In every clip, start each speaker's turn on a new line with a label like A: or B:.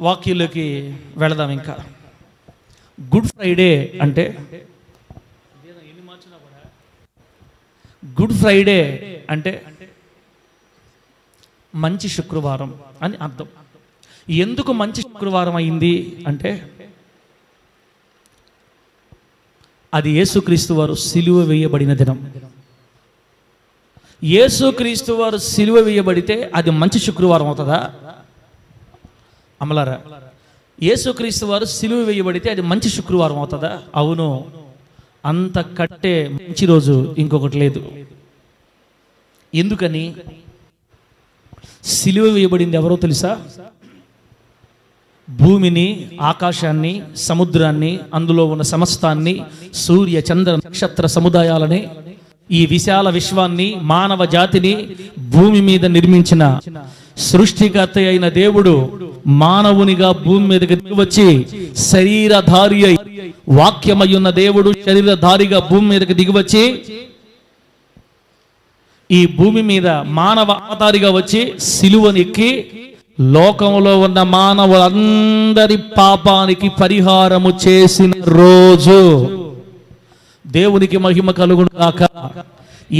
A: వాక్యంలోకి వెళదాం. ఇంకా గుడ్ ఫ్రైడే అంటే, గుడ్ ఫ్రైడే అంటే మంచి శుక్రవారం అని అర్థం. ఎందుకు మంచి శుక్రవారం అయింది అంటే, అది యేసుక్రీస్తు వారు సిలువ వేయబడిన దినం. యేసుక్రీస్తు వారు సిలువ వేయబడితే అది మంచి శుక్రవారం అవుతుందా? అమలారా, యేసుక్రీస్తు వారు సిలువ వేయబడితే అది మంచి శుక్రవారం అవుతుందా? అవును. అంత కట్టే మంచి రోజు ఇంకొకటి లేదు. ఎందుకని? సిలువ వేయబడింది ఎవరో తెలుసా? భూమిని, ఆకాశాన్ని, సముద్రాన్ని, అందులో ఉన్న సమస్తాన్ని, సూర్య చంద్ర నక్షత్ర సముదాయాలని, ఈ విశాల విశ్వాన్ని, మానవ జాతిని భూమి మీద నిర్మించిన సృష్టికర్త అయిన దేవుడు మానవునిగా భూమి మీదకి దిగివచ్చి శరీరధారి అయి, వాక్యమయ్యున్న దేవుడు శరీరధారిగా భూమి మీదకి దిగివచ్చి ఈ భూమి మీద మానవ అవతారిగా వచ్చి సిలువనెక్కి లోకంలో ఉన్న మానవులందరి పాపానికి పరిహారము చేసిన రోజు. దేవునికి మహిమ కలుగును గాక.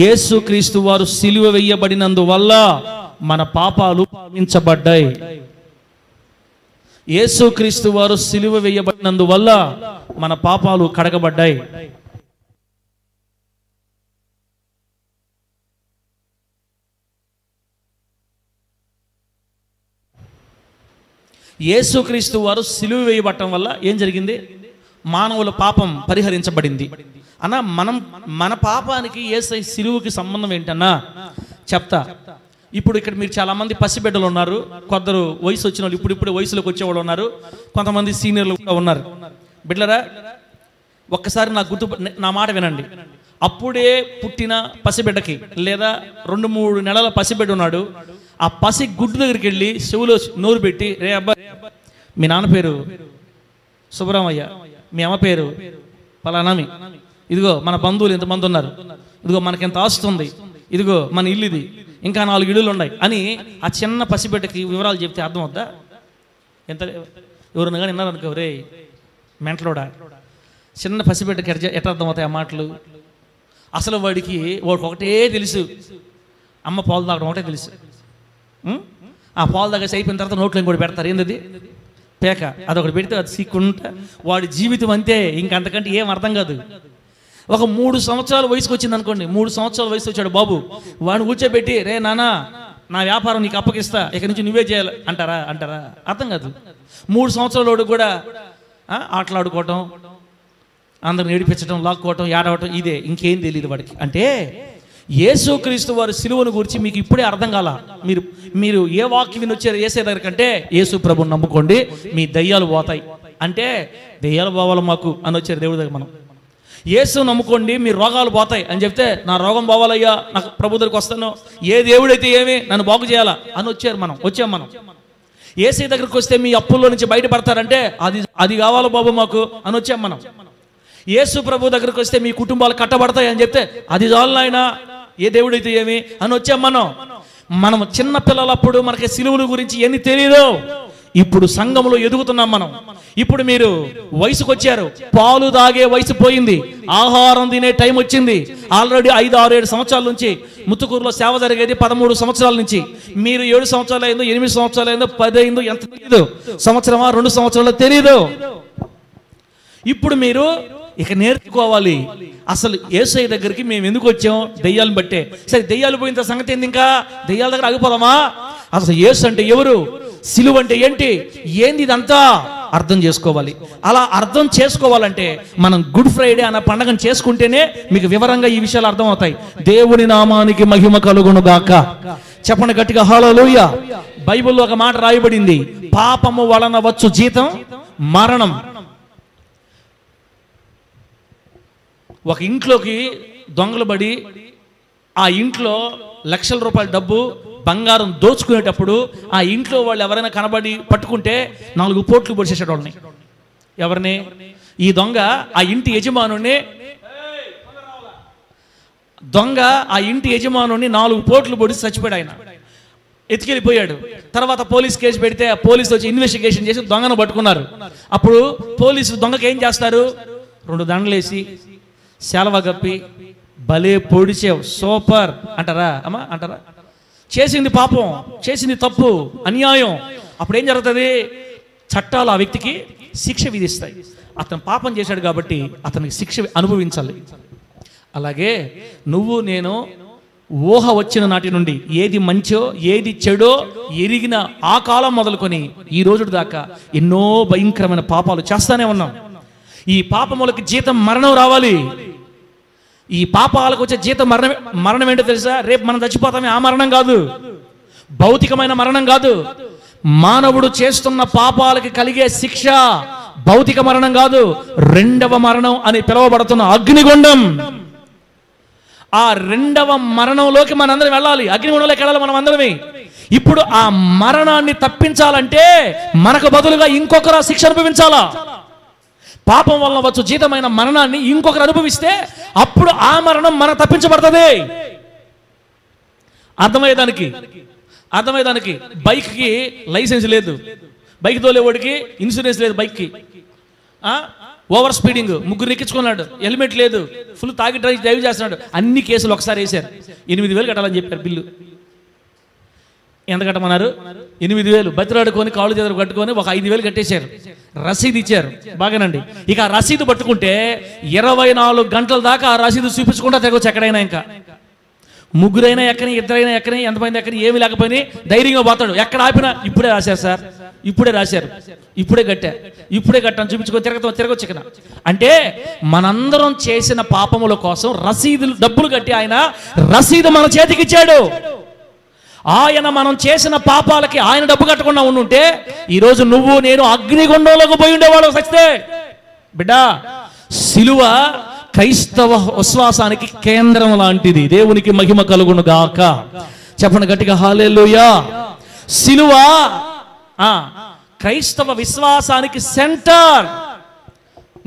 A: యేసుక్రీస్తు వారు సిలువ వేయబడినందువల్ల మన పాపాలు క్షమించబడ్డాయి. యేసుక్రీస్తు వారు సిలువ వేయబడినందువల్ల మన పాపాలు కడగబడ్డాయి. యేసుక్రీస్తు వారు సిలువ వేయబడటం వల్ల ఏం జరిగింది? మానవుల పాపం పరిహరించబడింది. అన్నా, మన పాపానికి యేసై సిలువకి సంబంధం ఏంటన్నా చెప్తా. ఇప్పుడు ఇక్కడ మీరు చాలామంది పసిబిడ్డలు ఉన్నారు, కొందరు వయసు వచ్చిన వాళ్ళు, ఇప్పుడిప్పుడే వయసులోకి వచ్చేవాళ్ళు ఉన్నారు, కొంతమంది సీనియర్లు కూడా ఉన్నారు. బిడ్డలరా, ఒక్కసారి నా మాట వినండి. అప్పుడే పుట్టిన పసిబిడ్డకి లేదా 2-3 నెలల పసిబిడ్డ ఉన్నాడు. ఆ పసి గుడ్డు దగ్గరికి వెళ్ళి చెవులో నోరు పెట్టి, రే అబ్బాయి, మీ నాన్న పేరు సుబ్బరామయ్య, మీ అమ్మ పేరు పలానామి, ఇదిగో మన బంధువులు ఎంతమంది ఉన్నారు, ఇదిగో మనకి ఎంత ఆస్తుంది, ఇదిగో మన ఇల్లు ఇది, ఇంకా 4 ఇళ్ళు ఉన్నాయి అని ఆ చిన్న పసిబిడ్డకి వివరాలు చెప్తే అర్థం అవుద్దా? ఎంత ఎవరన్నా కానీ విన్నారు అనుకో, రే మెంటలోడా, చిన్న పసిబిడ్డకి ఎట్లా అర్థం అవుతాయి ఆ మాటలు? అసలు వాడికి ఒకటే తెలుసు, అమ్మ పాలు తాగడం ఒకటే తెలుసు. ఆ పాలు తాగేసి అయిపోయిన తర్వాత నోట్లో ఇంకోటి పెడతారు, ఏంది పేక, అదొకటి పెడితే అది సీక్కుంటా వాడి జీవితం అంతే, ఇంకంతకంటే ఏం అర్థం కాదు. ఒక 3 సంవత్సరాల వయసుకు వచ్చింది అనుకోండి, 3 సంవత్సరాల వయసు వచ్చాడు బాబు, వాడిని కూర్చోబెట్టి, రే నాన్న నా వ్యాపారం నీకు అప్పగిస్తా, ఇక్కడి నుంచి నువ్వే చేయాలి అంటారా? అర్థం కాదు. 3 సంవత్సరాల కూడా ఆటలాడుకోవటం, అందరిని ఏడిపించడం, లాక్కోవటం, ఏడవటం, ఇదే, ఇంకేం తెలియదు వాడికి. అంటే యేసుక్రీస్తు వారి సిలువను గురించి మీకు ఇప్పుడే అర్థం కాల. మీరు ఏ వాక్యం విని వచ్చారు యేసే దగ్గర కంటే, యేసు ప్రభుని నమ్ముకోండి మీ దయ్యాలు పోతాయి అంటే, దయ్యాలు పోవాలి మాకు అని వచ్చారు దేవుడి దగ్గర. మనం యేసు నమ్ముకోండి మీ రోగాలు పోతాయి అని చెప్తే, నా రోగం పోవాలయ్యా, నాకు ప్రభు దగ్గరికి వస్తాను, ఏ దేవుడైతే ఏమి నన్ను బాగు చేయాలా అని వచ్చాం మనం. యేసే దగ్గరికి వస్తే మీ అప్పుల్లో నుంచి బయటపడతారంటే, అది కావాలి బాబు మాకు అని వచ్చాం మనం. యేసు ప్రభు దగ్గరికి వస్తే మీ కుటుంబాలు కట్టబడతాయి అని చెప్తే, అది చాలు నాయన, ఏ దేవుడైతే ఏమి అని వచ్చాం మనం చిన్న పిల్లలప్పుడు మనకి సిలువల గురించి ఎన్ని తెలియదు. ఇప్పుడు సంఘంలో ఎదుగుతున్నాం మనం. ఇప్పుడు మీరు వయసుకు వచ్చారు, పాలు తాగే వయసు పోయింది, ఆహారం తినే టైం వచ్చింది. ఆల్రెడీ 5, 6, 7 సంవత్సరాల నుంచి ముత్తుకూరులో సేవ జరిగేది 13 సంవత్సరాల నుంచి. మీరు 7 సంవత్సరాలు అయిందో, 8 సంవత్సరాలు అయిందో, 10 అయిందో, ఎంత తెలియదు, సంవత్సరమా 2 సంవత్సరాలు తెలియదు. ఇప్పుడు మీరు ఇక నేర్చుకోవాలి, అసలు యేసయ్య దగ్గరికి మేము ఎందుకు వచ్చాం? దెయ్యాలను బట్టే. సరే, దెయ్యాలు పోయిన సంగతి ఏంది? ఇంకా దెయ్యాల దగ్గర ఆగిపోదామా? అసలు యేసు అంటే ఎవరు, సిలువ అంటే ఏంటి, ఏంది, ఇదంతా అర్థం చేసుకోవాలి. అలా అర్థం చేసుకోవాలంటే మనం గుడ్ ఫ్రైడే అన్న పండుగను చేసుకుంటేనే మీకు వివరంగా ఈ విషయాలు అర్థం అవుతాయి. దేవుని నామానికి మహిమ కలుగును గాక. చెప్పండి గట్టిగా హల్లెలూయా. బైబిల్లో ఒక మాట రాయబడింది, పాపము వలన వచ్చు జీతం మరణం. ఒక ఇంట్లోకి దొంగలు పడి ఆ ఇంట్లో లక్షల రూపాయల డబ్బు, బంగారం దోచుకునేటప్పుడు ఆ ఇంట్లో వాళ్ళు ఎవరైనా కనబడి పట్టుకుంటే 4 పోట్లు పొడిచేసాడు వాళ్ళని. ఎవరిని? ఈ దొంగ ఆ ఇంటి యజమానుని 4 పోట్లు పొడిచి చచ్చిపోయాడు ఆయన. ఎత్తుకెళ్ళిపోయాడు. తర్వాత పోలీస్ కేసు పెడితే పోలీసు వచ్చి ఇన్వెస్టిగేషన్ చేసి దొంగను పట్టుకున్నారు. అప్పుడు పోలీసు దొంగకి ఏం చేస్తారు? 2 దండలేసి సెలవ కప్పి భలే పొడిచేవు సూపర్ అంటారా అమ్మా? అంటారా? చేసింది పాపం, చేసింది తప్పు, అన్యాయం. అప్పుడు ఏం జరుగుతుంది? చట్టాలు ఆ వ్యక్తికి శిక్ష విధిస్తాయి. అతను పాపం చేశాడు కాబట్టి అతనికి శిక్ష అనుభవించాలి. అలాగే నువ్వు నేను ఊహ వచ్చిన నాటి నుండి ఏది మంచో ఏది చెడో ఎరిగిన ఆ కాలం మొదలుకొని ఈ రోజు దాకా ఎన్నో భయంకరమైన పాపాలు చేస్తానే ఉన్నాం. ఈ పాపములకి జీతం మరణం రావాలి. ఈ పాపాలకు వచ్చే జీతం మరణం ఏంటో తెలుసా? రేపు మనం చచ్చిపోతామే. ఆ మరణం కాదు, భౌతికమైన మరణం కాదు. మానవుడు చేస్తున్న పాపాలకి కలిగే శిక్ష భౌతిక మరణం కాదు, 2వ మరణం అని పిలువబడుతున్న అగ్నిగుండం. ఆ 2వ మరణంలోకి మనందరం వెళ్ళాలి. అగ్నిగుండంలోకి వెళ్ళాలి మనం అందరమే. ఇప్పుడు ఆ మరణాన్ని తప్పించాలంటే మనకు బదులుగా ఇంకొకరు ఆ శిక్ష అనుభవించాలా? పాపం వల్ల వచ్చు జీతమైన మరణాన్ని ఇంకొకరు అనుభవిస్తే అప్పుడు ఆ మరణం మన తప్పించబడుతుంది. అర్థమయ్యేదానికి బైక్కి లైసెన్స్ లేదు, బైక్ తోలేవాడికి ఇన్సూరెన్స్ లేదు, బైక్కి ఓవర్ స్పీడింగ్, 3 ఎక్కించుకున్నాడు, హెల్మెట్ లేదు, ఫుల్ తాగి డ్రైవ్ చేస్తున్నాడు, అన్ని కేసులు ఒకసారి వేశారు. 8,000 కట్టాలని చెప్పారు. బిల్లు ఎంత కట్టమన్నారు? 8,000. బతిరాడుకొని కాళ్ళు చేతులు కట్టుకొని ఒక 5,000 కట్టేశారు. రసీదు ఇచ్చారు. బాగానండి. ఇక ఆ రసీదు పట్టుకుంటే 24 గంటల దాకా ఆ రసీదు చూపించకుండా తిరగచ్చు ఎక్కడైనా. ఇంకా 3 అయినా ఎక్కని, 2 అయినా ఎక్కని, ఎంతమంది ఎక్కని, ఏమి లేకపోయినా ధైర్యంగా పోతాడు. ఎక్కడ ఆపినా ఇప్పుడే రాశారు సార్, ఇప్పుడే రాశారు, ఇప్పుడే కట్టాను చూపించుకొని తిరగొచ్చు ఇక్కడ. అంటే మనందరం చేసిన పాపముల కోసం రసీదులు డబ్బులు కట్టి ఆయన రసీదు మన చేతికి ఇచ్చాడు. ఆయన మనం చేసిన పాపాలకి ఆయన డబ్బు కట్టకుండా ఉండుంటే ఈరోజు నువ్వు నేను అగ్నిగుండంలోకి పోయి ఉండేవాడు. సచ్చితే బిడ్డ, సిలువ క్రైస్తవ విశ్వాసానికి కేంద్రం లాంటిది. దేవునికి మహిమ కలుగును గాక. చెప్పండి గట్టిగా హల్లెలూయా. సిలువ క్రైస్తవ విశ్వాసానికి సెంటర్.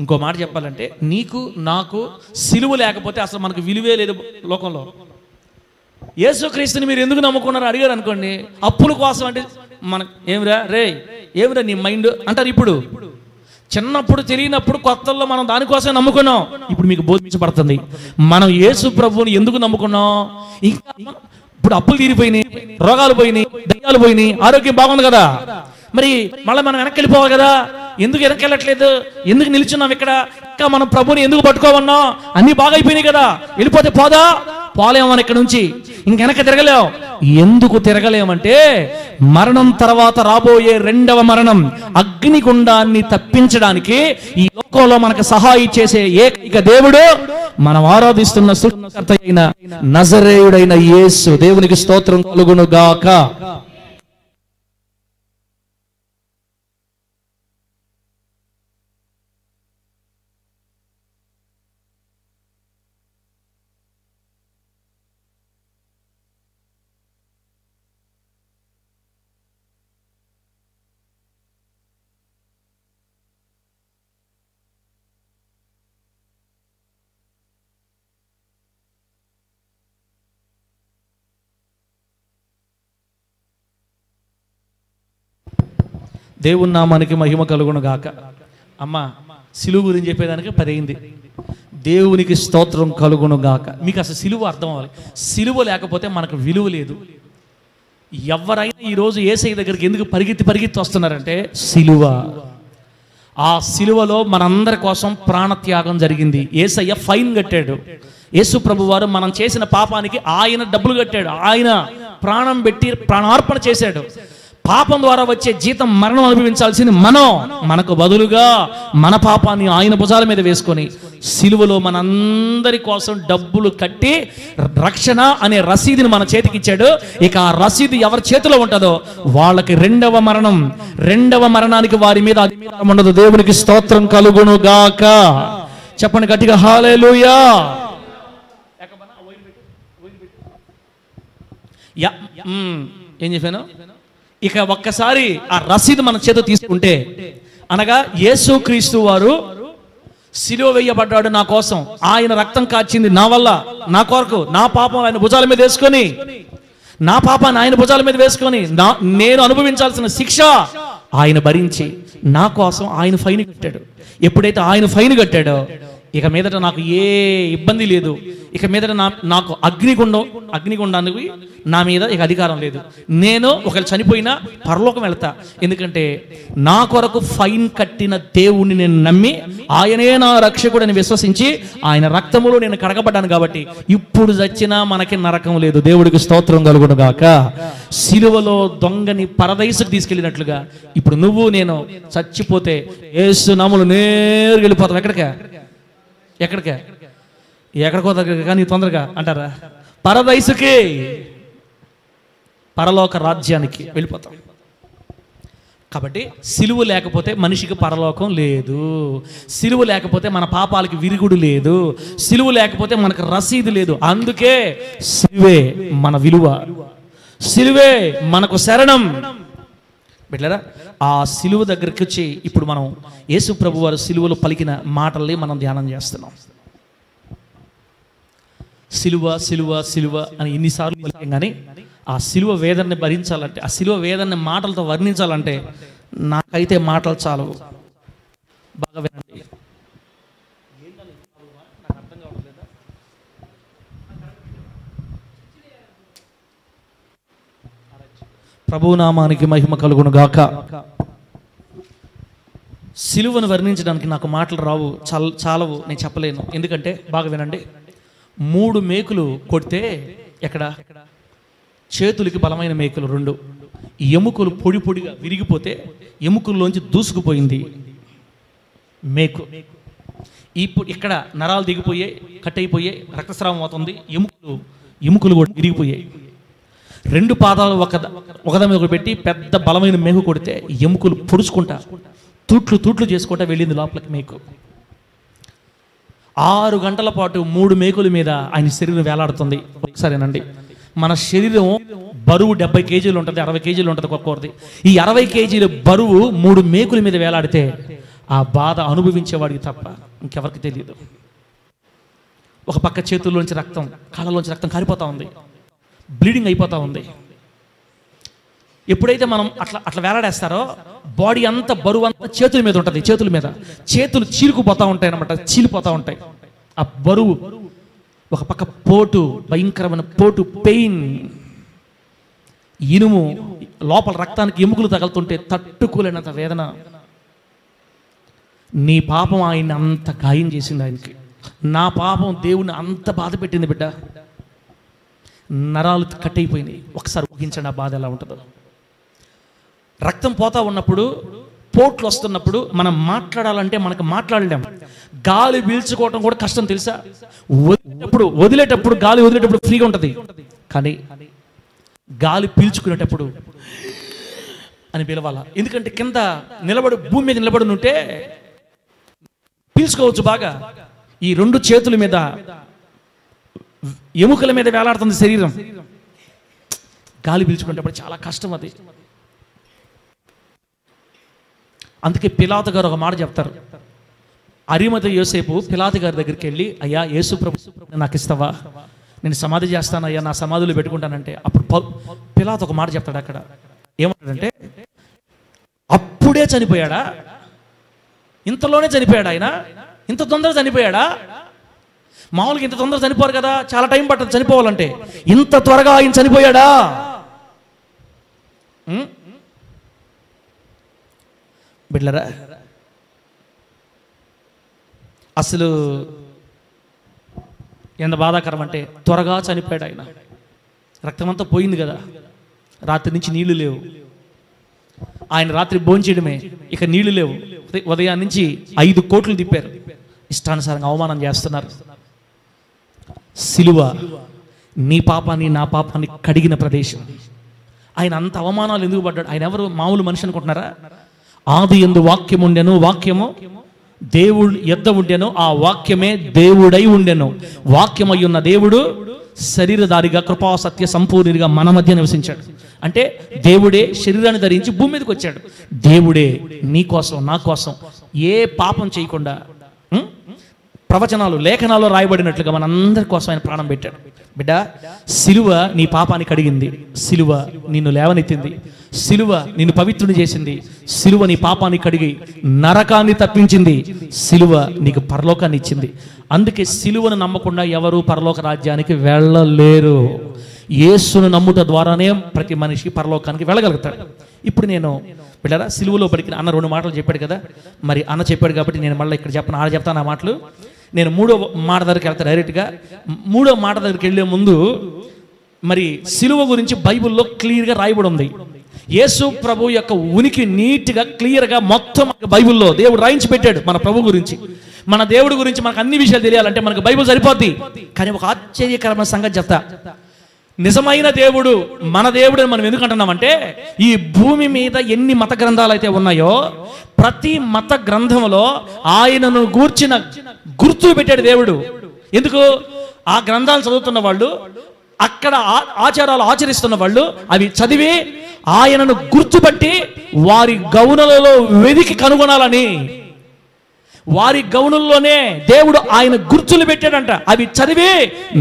A: ఇంకో మాట చెప్పాలంటే నీకు నాకు సిలువ లేకపోతే అసలు మనకు విలువే లేదు లోకంలో. యేసుక్రీస్తుని మీరు ఎందుకు నమ్ముకున్నారు అడిగారు అనుకోండి, అప్పుల కోసం అంటే మనకు ఏమిరా నీ మైండ్ అంటారు. ఇప్పుడు చిన్నప్పుడు తెలియనప్పుడు కొత్తల్లో మనం దానికోసం నమ్ముకున్నాం. ఇప్పుడు మీకు బోధించబడుతుంది మనం యేసు ప్రభువుని ఎందుకు నమ్ముకున్నాం. ఇంకా ఇప్పుడు అప్పులు తీరిపోయినాయి, రోగాలు పోయినాయి, దయ్యాలు పోయినాయి, ఆరోగ్యం బాగుంది కదా. మరి మళ్ళీ మనం వెనక్కి వెళ్ళిపోవాలి కదా. ఎందుకు వెనక్కి వెళ్ళట్లేదు? ఎందుకు నిల్చున్నాం ఇక్కడ? ఇంకా మనం ప్రభుని ఎందుకు పట్టుకోమన్నాం? అన్ని బాగా అయిపోయినాయి కదా. వెళ్ళిపోతే పోలేము మనం ఇక్కడ నుంచి. ఇంకెనక తిరగలేం. ఎందుకు తిరగలేమంటే మరణం తర్వాత రాబోయే 2వ మరణం అగ్నిగుండాన్ని తప్పించడానికి ఈ లోకంలో మనకు సహాయం చేసే ఏకైక దేవుడు మనం ఆరాధిస్తున్న సృష్టికర్త అయిన నజరేయుడైన యేసు. దేవునికి స్తోత్రం కలుగును గాక. దేవుని నామానికి మహిమ కలుగును గాక. అమ్మ సిలువ గురించి చెప్పేదానికి 10 అయింది. దేవునికి స్తోత్రం కలుగును గాక. మీకు అసలు సిలువ అర్థం అవ్వాలి. సిలువ లేకపోతే మనకు విలువ లేదు. ఎవరైనా ఈరోజు యేసయ్య దగ్గరికి ఎందుకు పరిగెత్తి వస్తున్నారంటే సిలువ. ఆ సిలువలో మనందరి కోసం ప్రాణత్యాగం జరిగింది. యేసయ్య ఫైన్ కట్టాడు. యేసు ప్రభు వారు మనం చేసిన పాపానికి ఆయన డబ్బులు కట్టాడు. ఆయన ప్రాణం పెట్టి ప్రాణార్పణ చేశాడు. పాపం ద్వారా వచ్చే జీతం మరణం అనుభవించాల్సింది మనకు బదులుగా మన పాపాన్ని ఆయన భుజాల మీద వేసుకొని సిలువలో మనందరి కోసం డబ్బులు కట్టి రక్షణ అనే రసీదుని మన చేతికి ఇచ్చాడు. ఇక ఆ రసీదు ఎవరి చేతిలో ఉంటుందో వాళ్ళకి 2వ మరణానికి వారి మీద అధికారం ఉండదు. దేవునికి స్తోత్రం కలుగును గాక. చెప్పండి గట్టిగా హల్లెలూయా. ఏం చెప్పాను? ఇక ఒక్కసారి ఆ రసీదు మన చేత తీసుకుంటే, అనగా యేసుక్రీస్తు వారు సిలువ వేయబడ్డాడు నా కోసం, ఆయన రక్తం కాచింది నా వల్ల, నా కొరకు, నా పాపం ఆయన భుజాల మీద వేసుకొని నా పాపాన్ని ఆయన భుజాల మీద వేసుకొని నేను అనుభవించాల్సిన శిక్ష ఆయన భరించి నా కోసం ఆయన ఫైన్ కట్టాడు. ఎప్పుడైతే ఆయన ఫైన్ కట్టాడో ఇక మీదట నాకు ఏ ఇబ్బంది లేదు. ఇక మీదట నాకు అగ్నిగుండానికి నా మీద ఇక అధికారం లేదు. నేను ఒకవేళ చనిపోయినా పరలోకం వెళ్తా. ఎందుకంటే నా కొరకు ఫైన్ కట్టిన దేవుణ్ణి నేను నమ్మి ఆయనే నా రక్షకుడని విశ్వసించి ఆయన రక్తములో నేను కడగబడ్డాను. కాబట్టి ఇప్పుడు చచ్చినా మనకి నరకం లేదు. దేవుడికి స్తోత్రం కలుగును గాక. సిలువలో దొంగని పరదైసుకు తీసుకెళ్ళినట్లుగా ఇప్పుడు నువ్వు నేను చచ్చిపోతే యేసు నామములో నేరుగా వెళ్ళిపోతాం. ఎక్కడికో దగ్గర కానీ తొందరగా అంటారా? పరదైసుకి, పరలోక రాజ్యానికి వెళ్ళిపోతాం. కాబట్టి సిలువ లేకపోతే మనిషికి పరలోకం లేదు. సిలువ లేకపోతే మన పాపాలకి విరుగుడు లేదు. సిలువ లేకపోతే మనకు రసీదు లేదు. అందుకే సిలువే మన విలువ, సిలువే మనకు శరణం. బిడ్డలారా, ఆ సిలువ దగ్గరికి వచ్చి ఇప్పుడు మనం యేసు ప్రభు వారు సిలువలో పలికిన మాటల్ని మనం ధ్యానం చేస్తున్నాం. సిలువ సిలువ సిలువ అని ఎన్నిసార్లు పలికాం కానీ ఆ సిలువ వేదనని భరించాలంటే, ఆ సిలువ వేదనని మాటలతో వర్ణించాలంటే నాకైతే మాటలు చాలు. బాగా వినండి. ప్రభునామానికి మహిమ కలుగును గాక. సిలువను వర్ణించడానికి నాకు మాటలు రావు, చాలవు, నేను చెప్పలేను. ఎందుకంటే బాగా వినండి. 3 మేకులు కొడితే ఎక్కడ చేతులకి బలమైన మేకులు 2 ఎముకలు పొడి పొడిగా విరిగిపోతే ఎముకల్లోంచి దూసుకుపోయింది మేకు. ఇప్పుడు ఇక్కడ నరాలు దిగిపోయాయి, కట్ అయిపోయాయి, రక్తస్రావం అవుతుంది, ఎముకలు కూడా విరిగిపోయాయి. 2 పాదాలు ఒకదాని మీద పెట్టి పెద్ద బలమైన మేకు కొడితే ఎముకలు పొడుచుకుంటా తూట్లు చేసుకుంటా వెళ్ళింది లోపలికి మేకు. 6 గంటల పాటు 3 మేకుల మీద ఆయన శరీరం వేలాడుతుంది. ఒకసారేనండి, మన శరీరం బరువు 70 కేజీలు ఉంటుంది, 60 కేజీలు ఉంటుంది ఒక్కొక్కరిది. ఈ 60 కేజీల బరువు 3 మేకుల మీద వేలాడితే ఆ బాధ అనుభవించేవాడికి తప్ప ఇంకెవరికి తెలియదు. ఒక పక్క చేతుల్లోంచి రక్తం, కాళ్ళలోంచి రక్తం కారిపోతా ఉంది, బ్లీడింగ్ అయిపోతూ ఉంది. ఎప్పుడైతే మనం అట్లా వేలాడేస్తారో బాడీ అంతా బరువు అంతా చేతుల మీద ఉంటుంది. చేతులు చీలుకుపోతూ ఉంటాయి అన్నమాట, చీలిపోతూ ఉంటాయి. ఆ బరువు ఒక పక్క పోటు, భయంకరమైన పోటు, పెయిన్, ఇనుము లోపల రక్తానికి ఎముకలు తగులుతుంటే తట్టుకోలేనంత వేదన. నీ పాపం ఆయన్ని అంత గాయం చేసింది. ఆయనకి నా పాపం దేవుని అంత బాధ పెట్టింది. బిడ్డ, నరాలు కట్ అయిపోయినాయి. ఒకసారి ఊహించండి ఆ బాధ ఎలా ఉంటుందో. రక్తం పోతా ఉన్నప్పుడు, పోట్లు వస్తున్నప్పుడు మనం మాట్లాడాలంటే మనకు మాట్లాడలేం. గాలి పీల్చుకోవటం కూడా కష్టం తెలుసా? వదిలేటప్పుడు గాలి వదిలేటప్పుడు ఫ్రీగా ఉంటుంది, కానీ గాలి పీల్చుకునేటప్పుడు అని పిలవాలా. ఎందుకంటే కింద భూమి మీద నిలబడి ఉంటే పీల్చుకోవచ్చు బాగా. ఈ 2 చేతుల మీద ఎముకల మీద వేలాడుతుంది శరీరం. గాలి పీల్చుకునేటప్పుడు చాలా కష్టం అది. అందుకే పిలాతు గారు ఒక మాట చెప్తారు. అరిమత యోసేపు పిలాతు గారి దగ్గరికి వెళ్ళి, అయ్యా యేసు ప్రభు నాకు ఇస్తావా, నేను సమాధి చేస్తాను అయ్యా, నా సమాధిలో పెట్టుకుంటానంటే అప్పుడు పిలాతు ఒక మాట చెప్తాడు. అక్కడ ఏమంటాడంటే, అప్పుడే చనిపోయాడా, ఇంతలోనే చనిపోయాడా, ఆయన ఇంత తొందరగా చనిపోయాడా? మామూలుగా ఇంత తొందరగా చనిపోరు కదా, చాలా టైం పట్టదు చనిపోవాలంటే. ఇంత త్వరగా ఆయన చనిపోయాడా? బిడ్డలారా, అసలు ఎంత బాధాకరం అంటే త్వరగా చనిపోయాడు ఆయన. రక్తం అంతా పోయింది కదా, రాత్రి నుంచి నీళ్లు లేవు. ఆయన రాత్రి భోంచేయడమే, ఇక నీళ్లు లేవు. ఉదయం నుంచి 5 కోట్లు తిప్పారు, ఇష్టానుసారంగా అవమానం చేస్తున్నారు. సిలువ నీ పాపాన్ని నా పాపాన్ని కడిగిన ప్రదేశం. ఆయన అంత అవమానాలు ఎందుకు పడ్డాడు? ఆయన ఎవరు మామూలు మనిషి అనుకుంటున్నారా? ఆది యందు వాక్యం ఉండెను, వాక్యము దేవుడు యొద్ద ఉండెను, ఆ వాక్యమే దేవుడై ఉండెను. వాక్యమై ఉన్న దేవుడు శరీరధారిగా కృపా సత్య సంపూర్ణుడిగా మన మధ్య నివసించాడు. అంటే దేవుడే శరీరాన్ని ధరించి భూమి మీదకి వచ్చాడు. దేవుడే నీ కోసం నా కోసం ఏ పాపం చేయకుండా ప్రవచనాలు లేఖనాల్లో రాయబడినట్లుగా మనందరి కోసం ఆయన ప్రాణం పెట్టాడు. బిడ్డ, సిలువ నీ పాపాన్ని కడిగింది, సిలువ నిన్ను లేవనెత్తింది, సిలువ నిన్ను పవిత్రుని చేసింది, సిలువ నీ పాపాన్ని కడిగి నరకాన్ని తప్పించింది, సిలువ నీకు పరలోకాన్ని ఇచ్చింది. అందుకే సిలువను నమ్మకుండా ఎవరు పరలోక రాజ్యానికి వెళ్ళలేరు. యేసును నమ్ముట ద్వారానే ప్రతి మనిషి పరలోకానికి వెళ్ళగలుగుతాడు. ఇప్పుడు నేను బిడ్డరా సిలువలో పడికిన అన్న 2 మాటలు చెప్పాడు కదా, మరి అన్న చెప్పాడు కాబట్టి నేను మళ్ళీ ఇక్కడ చెప్పను, ఆడ చెప్తాను ఆ మాటలు. నేను 3వ మాట దగ్గరికి వెళ్తాను డైరెక్ట్గా. 3వ మాట దగ్గరికి వెళ్ళే ముందు మరి సిలువ గురించి బైబిల్లో క్లియర్గా రాయబడి ఉంది. యేసు ప్రభు యొక్క ఉనికి నీట్గా క్లియర్గా మొత్తం బైబిల్లో దేవుడు రాయించి పెట్టాడు. మన ప్రభు గురించి, మన దేవుడి గురించి మనకు అన్ని విషయాలు తెలియాలంటే మనకు బైబిల్ సరిపోద్ది. కానీ ఒక ఆశ్చర్యకరమైన సంగతి చెప్తా. నిజమైన దేవుడు మన దేవుడు అని మనం ఎందుకు అంటున్నామంటే, ఈ భూమి మీద ఎన్ని మత గ్రంథాలు అయితే ఉన్నాయో ప్రతి మత గ్రంథంలో ఆయనను గూర్చిన గుర్తులు పెట్టాడు దేవుడు. ఎందుకు? ఆ గ్రంథాలు చదువుతున్న వాళ్ళు, అక్కడ ఆచారాలు ఆచరిస్తున్న వాళ్ళు అవి చదివి ఆయనను గుర్తుపట్టి వారి గౌనులలో వెదికి కనుగొనాలని, వారి గౌనుల్లోనే దేవుడు ఆయన గుర్తులు పెట్టాడంట. అవి చదివి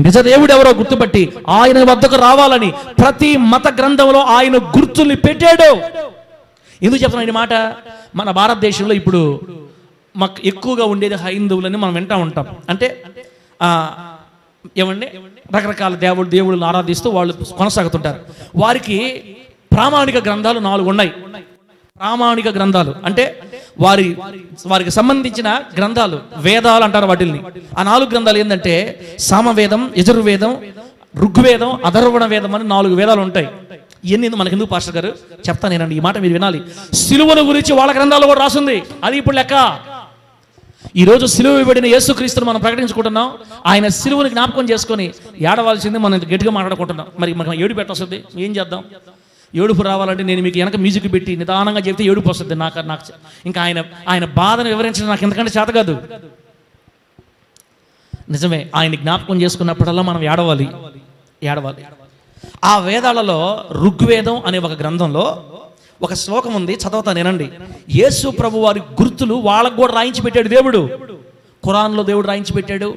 A: నిజ దేవుడు ఎవరో గుర్తుపట్టి ఆయన వద్దకు రావాలని ప్రతి మత గ్రంథంలో ఆయన గుర్తుల్ని పెట్టాడు. ఎందుకు చెప్తున్నాను ఈ మాట? మన భారతదేశంలో ఇప్పుడు మాకు ఎక్కువగా ఉండేది హైందువులని మనం వింటూ ఉంటాం. అంటే ఏమండి, రకరకాల దేవుళ్ళని ఆరాధిస్తూ వాళ్ళు కొనసాగుతుంటారు. వారికి ప్రామాణిక గ్రంథాలు 4 ఉన్నాయి. ప్రామాణిక గ్రంథాలు అంటే వారికి సంబంధించిన గ్రంథాలు, వేదాలు అంటారు వాటిల్ని. ఆ 4 గ్రంథాలు ఏంటంటే సామవేదం, యజుర్వేదం, ఋగ్వేదం, అథర్వణ వేదం అని 4 వేదాలు ఉంటాయి. ఇవన్నీ మనకెందుకు పాస్టర్ గారు చెప్తాను నేనండి, ఈ మాట మీరు వినాలి. సిలువను గురించి వాళ్ళ గ్రంథాలు కూడా రాసింది. అది ఇప్పుడు లెక్క. ఈరోజు సిలువ ఇవ్వబడిన యేసుక్రీస్తును మనం ప్రకటించుకుంటున్నాం. ఆయన సిలువను జ్ఞాపకం చేసుకొని ఏడవలసింది మనం గట్టిగా మాట్లాడుకుంటున్నాం. మరి మనకు ఏడు పెట్టొస్తుంది, ఏం చేద్దాం? ఏడుపు రావాలంటే నేను మీకు వెనక మ్యూజిక్ పెట్టి నిదానంగా చెప్తే ఏడుపు వస్తుంది. నాకు ఇంకా ఆయన బాధను వివరించడం నాకు ఎంతకంటే చేత కాదు. నిజమే, ఆయన జ్ఞాపకం చేసుకున్నప్పుడల్లా మనం ఏడవాలి. ఆ వేదాలలో ఋగ్వేదం అనే ఒక గ్రంథంలో ఒక శ్లోకం ఉంది, చదువుతాను వినండి. యేసు ప్రభు వారి గుర్తులు వాళ్ళకు కూడా రాయించి పెట్టాడు దేవుడు. ఖురాన్లో దేవుడు రాయించి పెట్టాడు.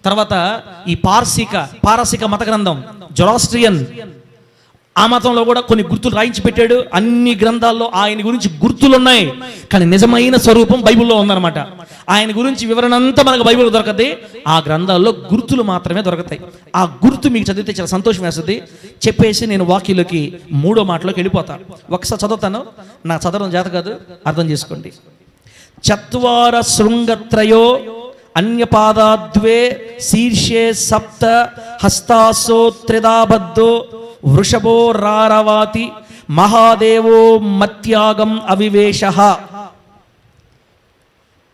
A: తర్వాత ఈ పారసీక మత గ్రంథం జొరాస్ట్రియన్, ఆ మతంలో కూడా కొన్ని గుర్తులు రాయించి పెట్టాడు. అన్ని గ్రంథాల్లో ఆయన గురించి గుర్తులు ఉన్నాయి, కానీ నిజమైన స్వరూపం బైబిల్లో ఉందన్నమాట. ఆయన గురించి వివరణ అంతా మనకు బైబిల్ దొరకదు, ఆ గ్రంథాల్లో గుర్తులు మాత్రమే దొరుకుతాయి. ఆ గుర్తు మీకు చదివితే చాలా సంతోషం వేస్తుంది. చెప్పేసి నేను వాక్యంలోకి 3వ మాటలోకి వెళ్ళిపోతాను. ఒకసారి చదువుతాను, నాకు చదవడం చేత కాదు, అర్థం చేసుకోండి. చత్వార శృంగత్రయో అన్యపాదాద్వే శీర్షే సప్త హస్తాసో త్రిదాబద్ధో వృషభో రారవాతి మహాదేవో మత్యాగం అవివేశ.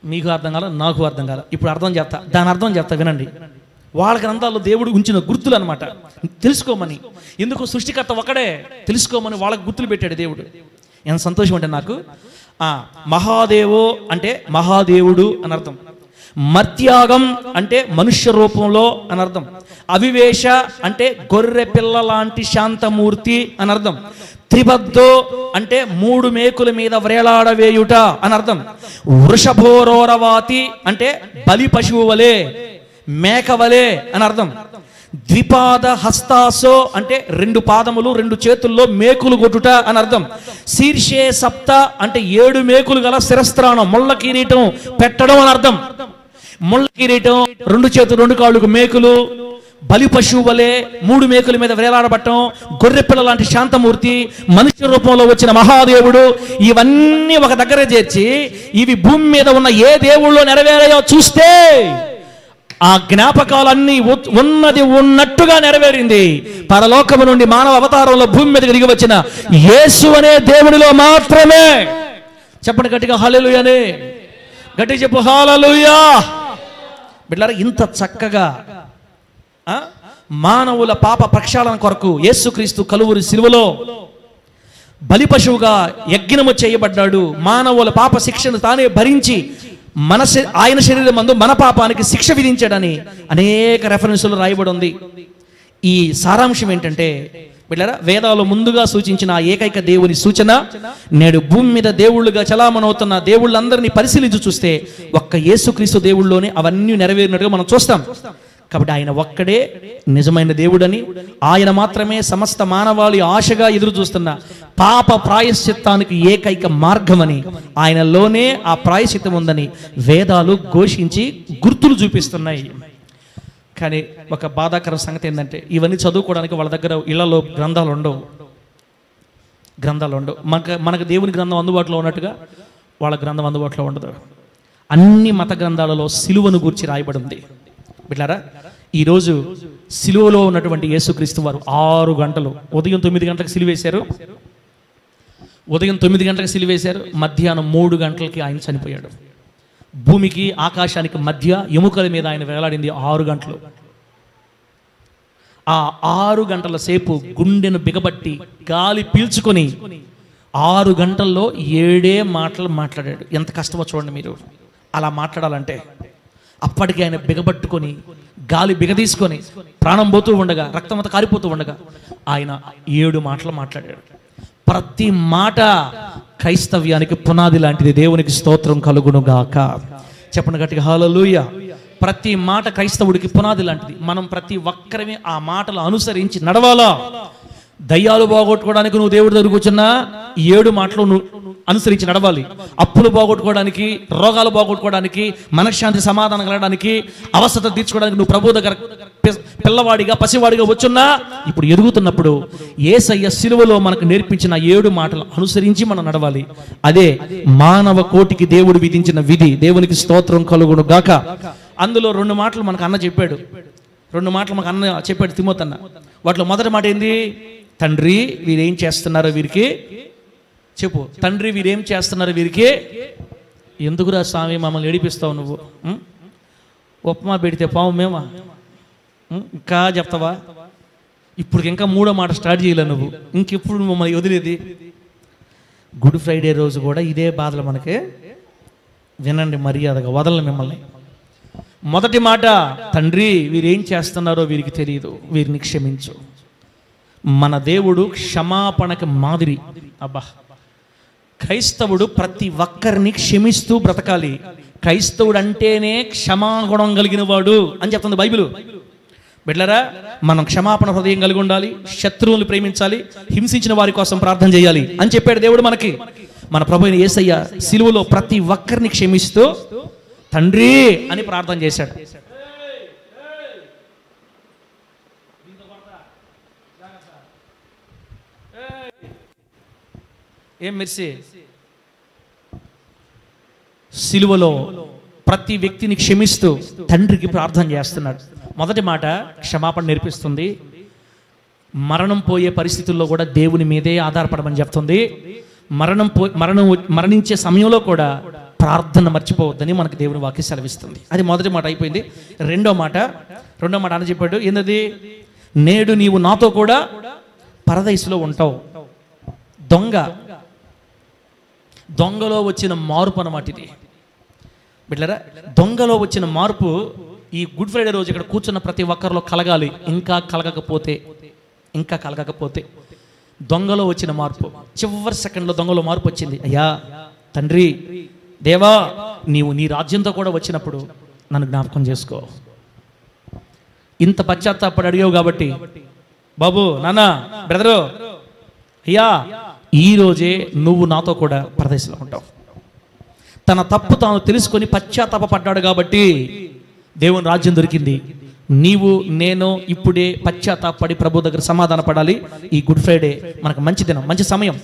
A: మీకు అర్థం కాల, నాకు అర్థం కాల. ఇప్పుడు దాని అర్థం చెప్తా వినండి. వాళ్ళ గ్రంథాల్లో దేవుడు ఉంచిన గుర్తులు అనమాట, తెలుసుకోమని. ఎందుకు? సృష్టికర్త ఒకడే, తెలుసుకోమని వాళ్ళకి గుర్తులు పెట్టాడు దేవుడు. ఎంత సంతోషం అంటే నాకు. మహాదేవో అంటే మహాదేవుడు అని అర్థం. మత్యాగం అంటే మనుష్య రూపంలో అని అర్థం. అవివేశ అంటే గొర్రె పిల్ల లాంటి శాంతమూర్తి అని అర్థం. త్రిబద్ధో అంటే 3 మేకుల మీద వ్రేలాడవేయుట అని అర్థం. వృషభోరోరవాతి అంటే బలి పశువు వలె, మేక వలె అని అర్థం. ద్విపాద హస్తాసో అంటే 2 పాదములు 2 చేతుల్లో మేకులు కొట్టుట అని అర్థం. శీర్షే సప్త అంటే 7 మేకులు గల శిరస్త్రాణం, ముళ్ళ కిరీటం పెట్టడం అని అర్థం. ముళ్ళ కిరీటం, 2 చేతులు 2 కాళ్ళకు మేకులు, బలి పశువు వలె 3 మేకుల మీద వేలాడబట్టం, గొర్రెపిల్ల లాంటి శాంతమూర్తి, మనుష్య రూపంలో వచ్చిన మహాదేవుడు, ఇవన్నీ ఒక దగ్గర చేర్చి ఇవి భూమి మీద ఉన్న ఏ దేవుళ్ళో నెరవేరాయో చూస్తే ఆ జ్ఞాపకాలన్నీ ఉన్నది ఉన్నట్టుగా నెరవేరింది. పరలోకము నుండి మానవ అవతారంలో భూమి మీద దిగి వచ్చిన యేసు అనే దేవుడిలో మాత్రమే. చెప్పండి గట్టిగా హల్లెలూయా అని, గట్టిగా చెప్పు హల్లెలూయా. బిడ్డలారా, ఇంత చక్కగా మానవుల పాప ప్రక్షాళన కొరకు యేసుక్రీస్తు కలువరి శిలువలో బలి పశువుగా యజ్ఞము చేయబడ్డాడు. మానవుల పాప శిక్షను తానే భరించి ఆయన శరీరం మందు మన పాపానికి శిక్ష విధించాడని అనేక రెఫరెన్సులు రాయబడి ఉంది. ఈ సారాంశం ఏంటంటే బిడ్డలారా, వేదాలు ముందుగా సూచించిన ఆ ఏకైక దేవుని సూచన నేడు భూమి మీద దేవుళ్ళుగా చలామణవుతున్న దేవుళ్ళందరినీ పరిశీలించి చూస్తే ఒక్క యేసుక్రీస్తు దేవుళ్ళలోనే అవన్నీ నెరవేరినట్టుగా మనం చూస్తాం. కాబట్టి ఆయన ఒక్కడే నిజమైన దేవుడని, ఆయన మాత్రమే సమస్త మానవాళి ఆశగా ఎదురు చూస్తున్న పాప ప్రాయశ్చిత్తానికి ఏకైక మార్గమని, ఆయనలోనే ఆ ప్రాయశ్చిత్తం ఉందని వేదాలు ఘోషించి గుర్తులు చూపిస్తున్నాయి. కానీ ఒక బాధాకర సంగతి ఏంటంటే, ఇవన్నీ చదువుకోవడానికి వాళ్ళ దగ్గర ఇళ్లలో గ్రంథాలు ఉండవు. మనకు దేవుని గ్రంథం అందుబాటులో ఉన్నట్టుగా వాళ్ళ గ్రంథం అందుబాటులో ఉండదు. అన్ని మత గ్రంథాలలో సిలువను గూర్చి రాయబడి ఉంది. బిడ్డారా, ఈరోజు సిలువలో ఉన్నటువంటి యేసుక్రీస్తు వారు 6 గంటలు, ఉదయం 9 గంటలకు సిలువేశారు, మధ్యాహ్నం 3 గంటలకి ఆయన చనిపోయాడు. భూమికి ఆకాశానికి మధ్య ఎముకల మీద ఆయన వేలాడింది 6 గంటలు. ఆ 6 గంటల సేపు గుండెను బిగబట్టి గాలి పీల్చుకొని 6 గంటల్లో 7 మాటలు మాట్లాడాడు. ఎంత కష్టమో చూడండి మీరు. అలా మాట్లాడాలంటే అప్పటికి ఆయన బిగబట్టుకొని గాలి బిగదీసుకొని ప్రాణం పోతూ ఉండగా, రక్తమంతా కారిపోతూ ఉండగా ఆయన 7 మాటలు మాట్లాడాడు. ప్రతి మాట క్రైస్తవ్యానికి పునాది లాంటిది. దేవునికి స్తోత్రం కలుగును గాక. చెప్పండి గట్టిగా హల్లెలూయా. ప్రతి మాట క్రైస్తవుడికి పునాది లాంటిది. మనం ప్రతి ఒక్కరిని ఆ మాటలు అనుసరించి నడవాలా. దయ్యాలు పోగొట్టుకోవడానికి నువ్వు దేవుడి దగ్గర కూర్చున్నా 7 మాటలు నువ్వు అనుసరించి నడవాలి. అప్పులు పోగొట్టుకోవడానికి, రోగాలు పోగొట్టుకోవడానికి, మనశ్శాంతి సమాధానం కలగడానికి, అవసరత తీర్చుకోవడానికి నువ్వు ప్రభు దగ్గర పిల్లవాడిగా పసివాడిగా వచ్చున్నా, ఇప్పుడు ఎదుగుతున్నప్పుడు యేసయ్య సిలువలో మనకు నేర్పించిన 7 మాటలు అనుసరించి మనం నడవాలి. అదే మానవ కోటికి దేవుడు విధించిన విధి. దేవునికి స్తోత్రం కలుగును గాక. అందులో 2 మాటలు మనకు అన్న చెప్పాడు. 2 మాటలు మనకు అన్న చెప్పాడు, తిమోతన్న. వాటిలో మొదటి మాట ఏంది? తండ్రి వీరేం చేస్తున్నారో వీరికి చెప్పు. తండ్రి వీరేం చేస్తున్నారో వీరికి. ఎందుకురా స్వామి మమ్మల్ని ఏడిపిస్తావు నువ్వు? ఉప్మా పెడితే పావు మేమా? ఇంకా చెప్తావా? ఇప్పుడు ఇంకా 3వ మాట స్టార్ట్ చేయలే నువ్వు. ఇంకెప్పుడు మమ్మల్ని వదిలేది? గుడ్ ఫ్రైడే రోజు కూడా ఇదే బాధలు మనకి. వినండి మర్యాదగా, వదలను మిమ్మల్ని. మొదటి మాట, తండ్రి వీరేం చేస్తున్నారో వీరికి తెలియదు, వీరిని క్షమించు. మన దేవుడు క్షమాపణకి మాదిరి. అబ్బా, క్రైస్తవుడు ప్రతి ఒక్కరిని క్షమిస్తూ బ్రతకాలి. క్రైస్తవుడు అంటేనే క్షమాగుణం కలిగిన వాడు అని చెప్తుంది బైబిల్. బిడ్డలారా, మనం క్షమాపణ హృదయం కలిగి ఉండాలి, శత్రువులను ప్రేమించాలి, హింసించిన వారి కోసం ప్రార్థన చేయాలి అని చెప్పాడు దేవుడు మనకి. మన ప్రభువైన యేసయ్య సిలువలో ప్రతి ఒక్కరిని క్షమిస్తూ తండ్రి అని ప్రార్థన చేశాడు. ఏం మెర్సి? సిలువలో ప్రతి వ్యక్తిని క్షమిస్తూ తండ్రికి ప్రార్థన చేస్తున్నాడు. మొదటి మాట క్షమాపణ నేర్పిస్తుంది. మరణం పోయే పరిస్థితుల్లో కూడా దేవుని మీదే ఆధారపడమని చెప్తుంది. మరణించే సమయంలో కూడా ప్రార్థన మర్చిపోవద్దని మనకు దేవుని వాక్యం సెలవిస్తుంది. అది మొదటి మాట అయిపోయింది. రెండో మాట అని చెప్పాడు. ఏంటది? నేడు నీవు నాతో కూడా పరదైసులో ఉంటావు. దొంగలో వచ్చిన మార్పు అన్నమాట ఇది. బిడ్డలారా, దొంగలో వచ్చిన మార్పు ఈ గుడ్ ఫ్రైడే రోజు ఇక్కడ కూర్చున్న ప్రతి ఒక్కరిలో కలగాలి. ఇంకా కలగకపోతే దొంగలో వచ్చిన మార్పు, చివరి సెకండ్లో దొంగలో మార్పు వచ్చింది. అయ్యా తండ్రి, దేవా, నీవు నీ రాజ్యంతో కూడా వచ్చినప్పుడు నన్ను జ్ఞాపకం చేసుకో. ఇంత పశ్చాత్తాపడి అడిగావు కాబట్టి బాబు, నాన్న, బ్రదరు, అయ్యా ఈరోజే నువ్వు నాతో కూడా పరదేశంలో ఉంటావు. తన తప్పు తాను తెలుసుకొని పశ్చాత్తాపడ్డాడు కాబట్టి దేవుని రాజ్యం దొరికింది. నీవు నేను ఇప్పుడే పశ్చాత్తాపడి ప్రభు దగ్గర సమాధాన పడాలి. ఈ గుడ్ ఫ్రైడే మనకు మంచి దినం, మంచి సమయం.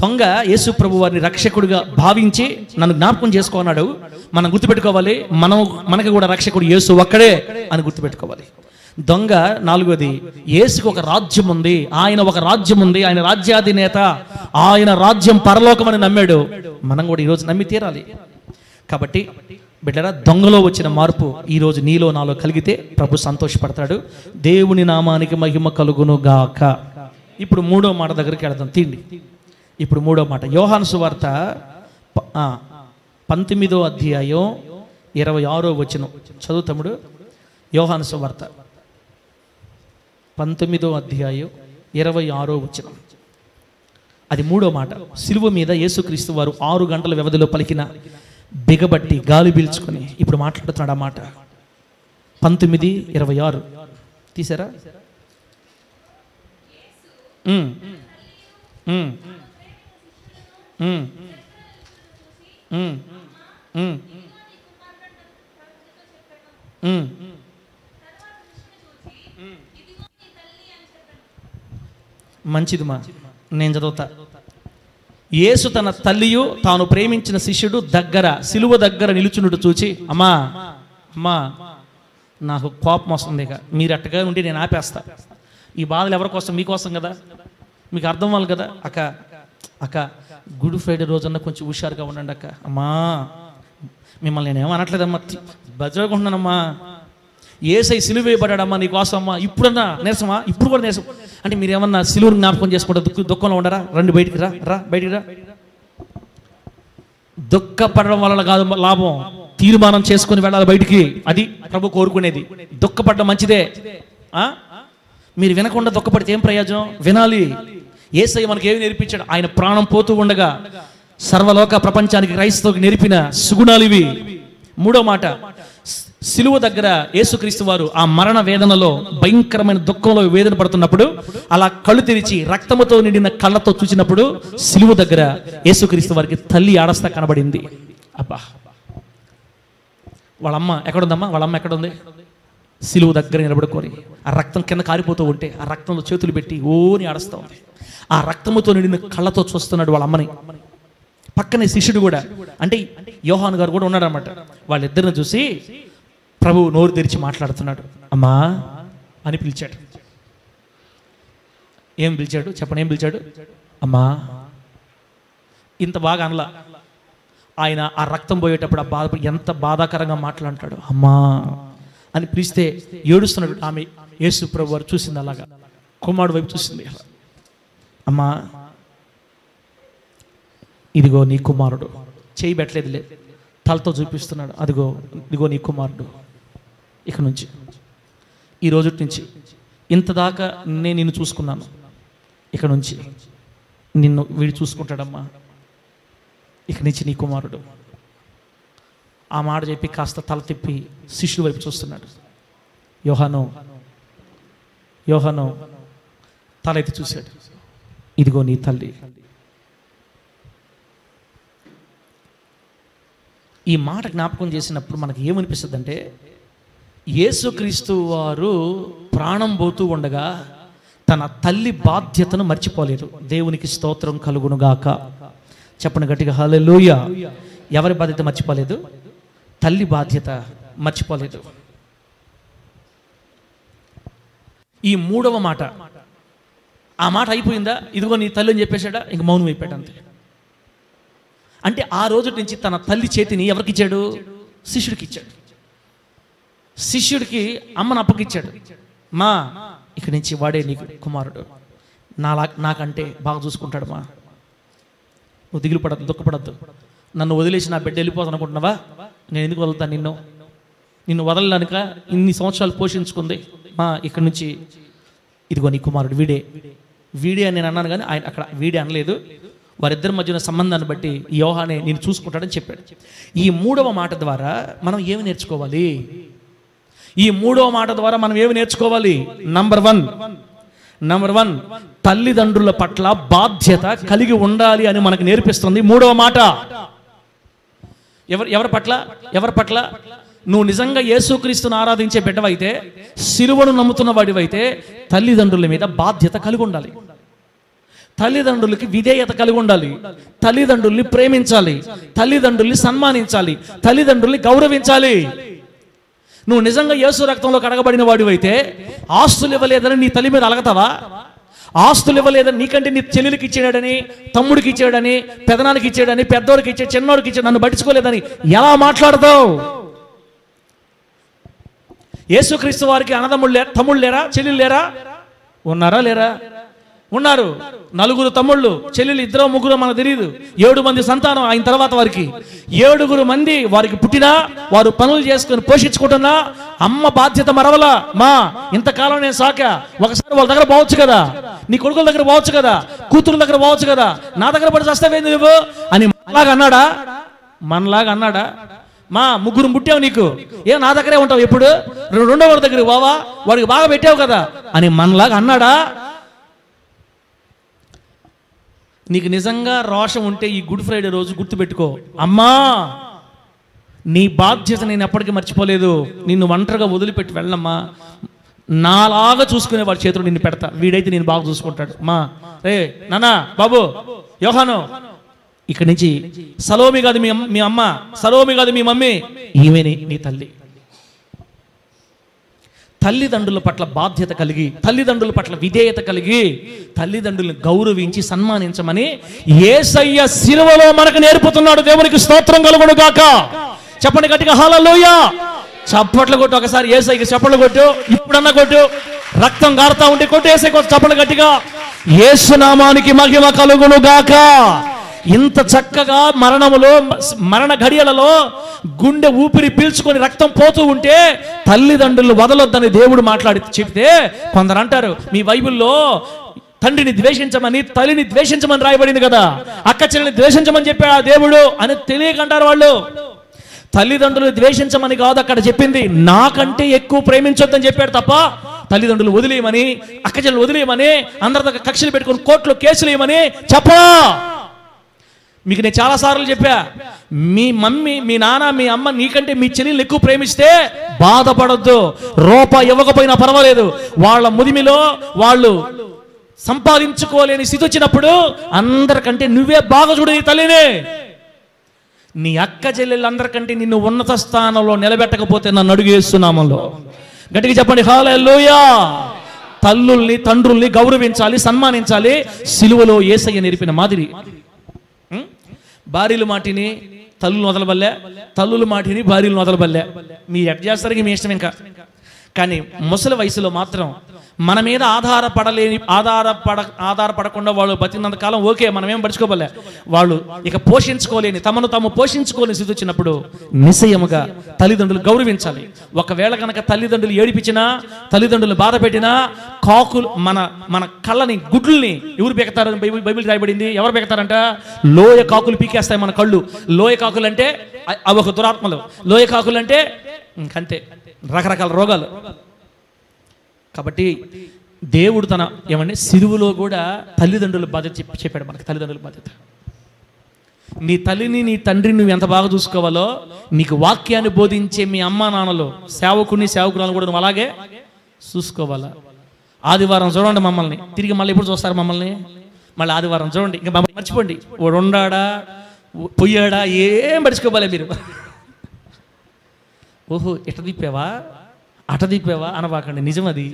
A: దొంగ యేసు ప్రభు వారిని రక్షకుడిగా భావించి నన్ను జ్ఞాపకం చేసుకోన్నాడు. మనం గుర్తుపెట్టుకోవాలి, మనకు కూడా రక్షకుడు యేసు ఒక్కడే అని గుర్తుపెట్టుకోవాలి. దొంగ నాలుగోది, యేసుకు ఒక రాజ్యం ఉంది, ఆయన ఒక రాజ్యం ఉంది, ఆయన రాజ్యాధినేత, ఆయన రాజ్యం పరలోకం అని నమ్మాడు. మనం కూడా ఈరోజు నమ్మి తీరాలి. కాబట్టి బిడ్డరా, దొంగలో వచ్చిన మార్పు ఈరోజు నీలో నాలో కలిగితే ప్రభు సంతోషపడతాడు. దేవుని నామానికి మహిమ కలుగును గాక. ఇప్పుడు 3వ మాట దగ్గరికి వెళదాం. తీండి. ఇప్పుడు 3వ మాట యోహాను సువార్త 19వ అధ్యాయం 26వ వచనం చదువు తమ్ముడు. యోహాను సువార్త 19వ అధ్యాయం 26వ వచనం. అది 3వ మాట. సిలువ మీద యేసుక్రీస్తు వారు 6 గంటల వ్యవధిలో పలికిన బిగబట్టి గాలి పీల్చుకొని ఇప్పుడు మాట్లాడుతున్నాడు. ఆ మాట 19:26 తీసారా? మంచిదిమా, నేను చదువుతా. యేసు తన తల్లియు తాను ప్రేమించిన శిష్యుడు సిలువ దగ్గర నిలుచున్నట్టు చూచి, అమ్మా అమ్మా నాకు కోపం వస్తుంది, ఇక మీరు అట్టగా ఉంటే నేను ఆపేస్తా. ఈ బాధలు ఎవరి కోసం? మీకోసం కదా, మీకు అర్థం అవ్వాలి కదా. అక్క అక్క గుడ్ ఫ్రైడే రోజన్నా కొంచెం హుషారుగా ఉండండి అక్క. అమ్మా మిమ్మల్ని నేనేమో అనట్లేదమ్మా, బజ్రకుంటున్నానమ్మా. యేసై సిలువ వేయబడ్డాడమ్మా నీకోసం అమ్మా. ఇప్పుడన్నా నీరసమా? ఇప్పుడు కూడా నీరసం అంటే మీరు ఏమన్నా సిలువను జ్ఞాపకం చేసుకుంటే దుఃఖంలో ఉండరా? రండి బయటికి రా బయటికి రా. దుఃఖపడడం వల్ల కాదు లాభం, తీర్మానం చేసుకుని వెళ్ళాలి బయటికి. అది ప్రభు కోరుకునేది. దుఃఖపడడం మంచిదే. మీరు వినకుండా దుఃఖపడితే ఏం ప్రయోజనం? వినాలి. యేసయ్య మనకి ఏమి నేర్పించాడు? ఆయన ప్రాణం పోతూ ఉండగా సర్వలోక ప్రపంచానికి క్రైస్తవుకి నేర్పిన సుగుణాలు ఇవి. మూడో మాట, సిలువ దగ్గర యేసుక్రీస్తు వారు ఆ మరణ వేదనలో, భయంకరమైన దుఃఖంలో వేదన పడుతున్నప్పుడు అలా కళ్ళు తెరిచి రక్తముతో నిండిన కళ్ళతో చూసినప్పుడు సిలువ దగ్గర యేసుక్రీస్తు వారికి తల్లి ఆడస్తా కనబడింది. అబ్బా, వాళ్ళమ్మ ఎక్కడుందమ్మా? వాళ్ళమ్మ ఎక్కడుంది? సిలువ దగ్గర నిలబడుకొని ఆ రక్తం కింద కారిపోతూ ఉంటే ఆ రక్తంలో చేతులు పెట్టి ఓని ఆడస్తా ఉంది. ఆ రక్తముతో నిండిన కళ్ళతో చూస్తున్నాడు వాళ్ళ అమ్మని. పక్కనే శిష్యుడు కూడా, అంటే యోహాను గారు కూడా ఉన్నాడు అన్నమాట. వాళ్ళిద్దరిని చూసి ప్రభువు నోరు తెరిచి మాట్లాడుతున్నాడు. అమ్మా అని పిలిచాడు. ఏం పిలిచాడు చెప్పండి? ఏం పిలిచాడు? అమ్మా. ఇంత బాగా అనలా. ఆయన ఆ రక్తం పోయేటప్పుడు ఆ బాధ ఎంత బాధాకరంగా మాట్లాడతాడు. అమ్మా అని పిలిస్తే ఏడుస్తున్నాడు. ఆమె యేసు ప్రభు వారు చూసింది అలాగా, కుమారుడు వైపు చూసింది. అమ్మా ఇదిగో నీ కుమారుడు. చేయి పెట్టలేదులే, తలతో చూపిస్తున్నాడు. ఇదిగో నీ కుమారుడు. ఇక నుంచి, ఈ రోజు నుంచి ఇంతదాకా నేను నిన్ను చూసుకున్నాను, ఇక నుంచి నిన్ను వీడు చూసుకుంటాడమ్మా. ఇక నుంచి నీ కుమారుడు. ఆ మాట చెప్పి కాస్త తల తిప్పి శిష్యుల వైపు చూస్తున్నాడు. యోహాను తల ఎత్తి చూశాడు. ఇదిగో నీ తల్లి. ఈ మాట జ్ఞాపకం చేసినప్పుడు మనకి ఏమనిపిస్తుంది అంటే, యేసుక్రీస్తు వారు ప్రాణం పోతూ ఉండగా తన తల్లి బాధ్యతను మర్చిపోలేదు. దేవునికి స్తోత్రం కలుగునుగాక. చెప్పండి గట్టిగా హల్లెలూయా. ఎవరి బాధ్యత మర్చిపోలేదు? తల్లి బాధ్యత మర్చిపోలేదు. ఈ మూడవ మాట, ఆ మాట అయిపోయిందా? ఇదిగో నీ తల్లి అని చెప్పేశాడా? ఇంక మౌనం అయిపోయాడు అంతే. అంటే ఆ రోజు నుంచి తన తల్లి చేతిని ఎవరికి ఇచ్చాడు? శిష్యుడికి ఇచ్చాడు. శిష్యుడికి అమ్మను అప్పగిచ్చాడు. మా ఇక్కడి నుంచి వాడే నీకు కుమారుడు, నాకంటే బాగా చూసుకుంటాడు. మా నువ్వు దిగులు పడద్దు, దుఃఖపడద్దు. నన్ను వదిలేసి నా బిడ్డ వెళ్ళిపోతాను అనుకుంటున్నావా? నేను ఎందుకు వదులుతాను? నిన్ను వదలడానిక ఇన్ని సంవత్సరాలు పోషించుకుంది. మా ఇక్కడి నుంచి ఇదిగో నీ కుమారుడు, వీడే అని నేను అన్నాను, కానీ ఆయన అక్కడ వీడే అనలేదు. వారిద్దరి మధ్య ఉన్న సంబంధాన్ని బట్టి యోహానే నేను చూసుకుంటాడని చెప్పాడు. ఈ మూడవ మాట ద్వారా మనం ఏమి నేర్చుకోవాలి? నంబర్ వన్, తల్లిదండ్రుల పట్ల బాధ్యత కలిగి ఉండాలి అని మనకు నేర్పిస్తుంది మూడవ మాట. ఎవరి పట్ల? నువ్వు నిజంగా యేసుక్రీస్తును ఆరాధించే బిడ్డవైతే, సిలువను నమ్ముతున్న వాడివైతే తల్లిదండ్రుల మీద బాధ్యత కలిగి ఉండాలి. తల్లిదండ్రులకి విధేయత కలిగి ఉండాలి. తల్లిదండ్రుల్ని ప్రేమించాలి, తల్లిదండ్రుల్ని సన్మానించాలి, తల్లిదండ్రుల్ని గౌరవించాలి. నువ్వు నిజంగా యేసు రక్తంలో కడగబడిన వాడివైతే ఆస్తులు ఇవ్వలేదని నీ తల్లి మీద అలగతావా? ఆస్తులు ఇవ్వలేదని నీకంటే నీ చెల్లెలికి ఇచ్చాడని, తమ్ముడికి ఇచ్చాడని, పెదనానికి ఇచ్చాడని, పెద్దోడికి ఇచ్చాడు, చిన్నోడికి ఇచ్చాడు, నన్ను పట్టించుకోలేదని ఎలా మాట్లాడతావు? యేసుక్రీస్తు వారికి అన్నదమ్ముళ్ళు తమ్ముళ్ళు లేరా? చెల్లెలు లేరా? ఉన్నారా? లేరా? ఉన్నారు. 4 తమ్ముళ్ళు, చెల్లెలు 2 3 మనకు తెలియదు. 7 మంది సంతానం ఆయన తర్వాత వారికి. 7 మంది వారికి పుట్టినా వారు పనులు చేసుకుని పోషించుకుంటున్నా అమ్మ బాధ్యత మరవలా. మా ఇంతకాలం నేను సాకా, ఒకసారి వాళ్ళ దగ్గర పోవచ్చు కదా, నీ కొడుకుల దగ్గర పోవచ్చు కదా, కూతురు దగ్గర పోవచ్చు కదా, నా దగ్గర పడి చస్తావేంది నువ్వు అని మనలాగా అన్నాడా? మా ముగ్గురు పుట్టావు నీకు, ఏ నా దగ్గరే ఉంటావు ఎప్పుడు, రెండో వాడి దగ్గరికి బావా, వాడికి బాగా పెట్టావు కదా అని మనలాగా అన్నాడా? నీకు నిజంగా రోషం ఉంటే ఈ గుడ్ ఫ్రైడే రోజు గుర్తుపెట్టుకో, అమ్మా నీ బాధ్యత నేను ఎప్పటికీ మర్చిపోలేదు, నిన్ను ఒంటరిగా వదిలిపెట్టి వెళ్ళమ్మా, నాలాగా చూసుకునే వాడి చేతులు నిన్ను పెడతా, వీడైతే నేను బాగా చూసుకుంటాడు. మా రే నాన్న బాబు యోహాను, ఇక్కడి నుంచి సలోమి కాదు మీ అమ్మ, సలోమి కాదు మీ మమ్మీ, ఈమె నీ తల్లి. తల్లిదండ్రుల పట్ల బాధ్యత కలిగి, తల్లిదండ్రుల పట్ల విధేయత కలిగి, తల్లిదండ్రులను గౌరవించి సన్మానించమని యేసయ్య సిలువలో మనకు నేర్పుతున్నాడు. దేవునికి స్తోత్రం కలుగును గాక. చెప్పండి గట్టిగా హల్లెలూయా. చప్పట్లు కొట్టు ఒకసారి, యేసయ్యకి చప్పట్లు కొట్టు, ఇప్పుడన్నా కొట్టు, రక్తం గారుతా ఉంటే కొట్టు, యేసయ్యకి చప్పట్లు గట్టిగా. యేసు నామానికి మహిమ కలుగును గాక. ఇంత చక్కగా మరణ ఘడియలలో గుండె ఊపిరి పీల్చుకొని రక్తం పోతూ ఉంటే తల్లిదండ్రులు వదలొద్దని దేవుడు చెప్తే కొందరు అంటారు, మీ బైబిల్లో తండ్రిని ద్వేషించమని తల్లిని ద్వేషించమని రాయబడింది కదా, అక్క చెల్లిని ద్వేషించమని చెప్పాడు ఆ దేవుడు అని తెలియకంటారు వాళ్ళు. తల్లిదండ్రులు ద్వేషించమని కాదు అక్కడ చెప్పింది, నాకంటే ఎక్కువ ప్రేమించొద్దని చెప్పాడు తప్ప తల్లిదండ్రులు వదిలేయమని, అక్క చెల్లెలు వదిలేయమని, అందరి దగ్గర కక్షలు పెట్టుకుని కోర్టులో కేసులు వేయమని చెప్పా. మీకు నేను చాలాసార్లు చెప్పా, మీ మమ్మీ మీ నాన్న మీ అమ్మ నీకంటే మీ చెల్లెలు ఎక్కువ ప్రేమిస్తే బాధపడొద్దు, రూపాయి ఇవ్వకపోయినా పర్వాలేదు, వాళ్ళ ముదిమిలో వాళ్ళు సంపాదించుకోలేని స్థితి వచ్చినప్పుడు అందరికంటే నువ్వే బాగా చూడు నీ తల్లిని. నీ అక్క చెల్లెళ్ళందరికంటే నిన్ను ఉన్నత స్థానంలో నిలబెట్టకపోతే నన్ను అడుగు వేస్తున్నామలో గట్టిగా చెప్పండి హల్లెలూయా. తల్లుల్ని తండ్రుల్ని గౌరవించాలి, సన్మానించాలి. సిలువలో యేసయ్య నేర్పిన మాదిరి. భార్యలు మాటిని తల్లులు వదలబల్లే, తల్లుల మాటిని భార్యలు వదలబల్లే. మీరు ఎట్ చేస్తారని మీ ఇష్టం. ఇంకా కానీ ముసలి వయసులో మాత్రం మన మీద ఆధారపడకుండా వాళ్ళు బతికినంత కాలం ఓకే, మనమేం పడుచుకోబలే. వాళ్ళు ఇక పోషించుకోలేని, తమను తాము పోషించుకోలేని స్థితి వచ్చినప్పుడు నిశ్చయముగా తల్లిదండ్రులు గౌరవించాలి. ఒకవేళ కనుక తల్లిదండ్రులు ఏడిపించినా, తల్లిదండ్రులు బాధ పెట్టినా, కాకులు మన కళ్ళని గుడ్లని ఎవరు పీకుతారని బైబిల్ రాయబడింది. ఎవరు పీకుతారంట? లోయ కాకులు పీకేస్తాయి మన కళ్ళు. లోయ కాకులు అంటే అవి ఒక దురాత్మలు. లోయ కాకులు అంటే ఇంకంతే రకరకాల రోగాలు. కాబట్టి దేవుడు ఏమంటే సిలువలో కూడా తల్లిదండ్రుల బాధ్యత చెప్పాడు మనకి. తల్లిదండ్రుల బాధ్యత, నీ తల్లిని నీ తండ్రిని నువ్వు ఎంత బాగా చూసుకోవాలో, నీకు వాక్యాన్ని బోధించే మీ అమ్మా నాన్నలు, సేవకురాలు కూడా నువ్వు అలాగే చూసుకోవాలా. ఆదివారం చూడండి మమ్మల్ని, తిరిగి మళ్ళీ ఎప్పుడు చూస్తారు మమ్మల్ని? మళ్ళీ ఆదివారం చూడండి. ఇంకా మమ్మల్ని మర్చిపోండి, వాడు ఉండాడా పొయ్యాడా ఏం పడుచుకోవాలి మీరు. ఓహో ఇట తిప్పావా అట తిప్పావా అనవాకండి. నిజం అది.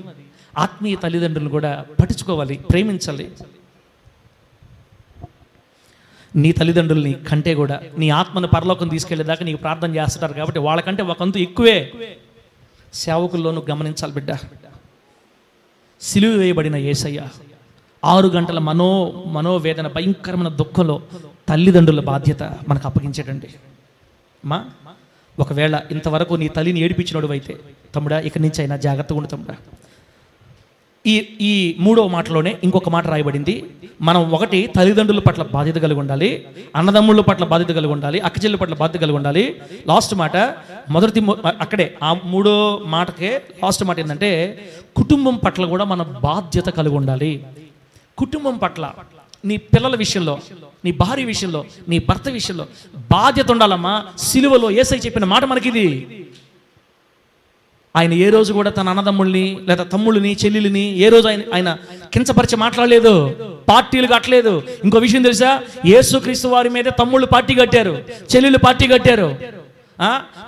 A: ఆత్మీయ తల్లిదండ్రులు కూడా పట్టించుకోవాలి, ప్రేమించాలి. నీ తల్లిదండ్రుల్ని కంటే కూడా నీ ఆత్మను పరలోకం తీసుకెళ్లేదాకా నీకు ప్రార్థన చేస్తుంటారు కాబట్టి వాళ్ళకంటే ఒకంతు ఎక్కువే సేవకుల్లోనూ గమనించాలి బిడ్డ. సిలువ వేయబడిన యేసయ్య 6 గంటల మనోవేదన భయంకరమైన దుఃఖంలో తల్లిదండ్రుల బాధ్యత మనకు అప్పగించేటండి. ఒకవేళ ఇంతవరకు నీ తల్లిని ఏడిపించినోడు అయితే తమ్ముడా, ఇక్కడి నుంచి అయినా జాగ్రత్తగా ఉండు తమ్ముడా. ఈ 3వ మాటలోనే ఇంకొక మాట రాయబడింది. మనం ఒకటి తల్లిదండ్రుల పట్ల బాధ్యత కలిగి ఉండాలి, అన్నదమ్ముళ్ళ పట్ల బాధ్యత కలిగి ఉండాలి, అక్కచెల్లెల పట్ల బాధ్యత కలిగి ఉండాలి. లాస్ట్ మాట అక్కడే ఆ 3వ మాటకే లాస్ట్ మాట ఏంటంటే కుటుంబం పట్ల కూడా మన బాధ్యత కలిగి ఉండాలి. కుటుంబం పట్ల, నీ పిల్లల విషయంలో, నీ భార్య విషయంలో, నీ భర్త విషయంలో బాధ్యత ఉండాలమ్మా. సిలువలో యేసయ్య చెప్పిన మాట మనకిది. ఆయన ఏ రోజు కూడా తన అన్నదమ్ముల్ని లేదా తమ్ముళ్ళని చెల్లెలిని ఏ రోజు ఆయన కించపరిచి మాట్లాడలేదు, పార్టీలు కట్టలేదు. ఇంకో విషయం తెలుసా? యేసుక్రీస్తు వారి మీద తమ్ముళ్ళు పార్టీ కట్టారు, చెల్లెళ్ళు పార్టీ కట్టారు.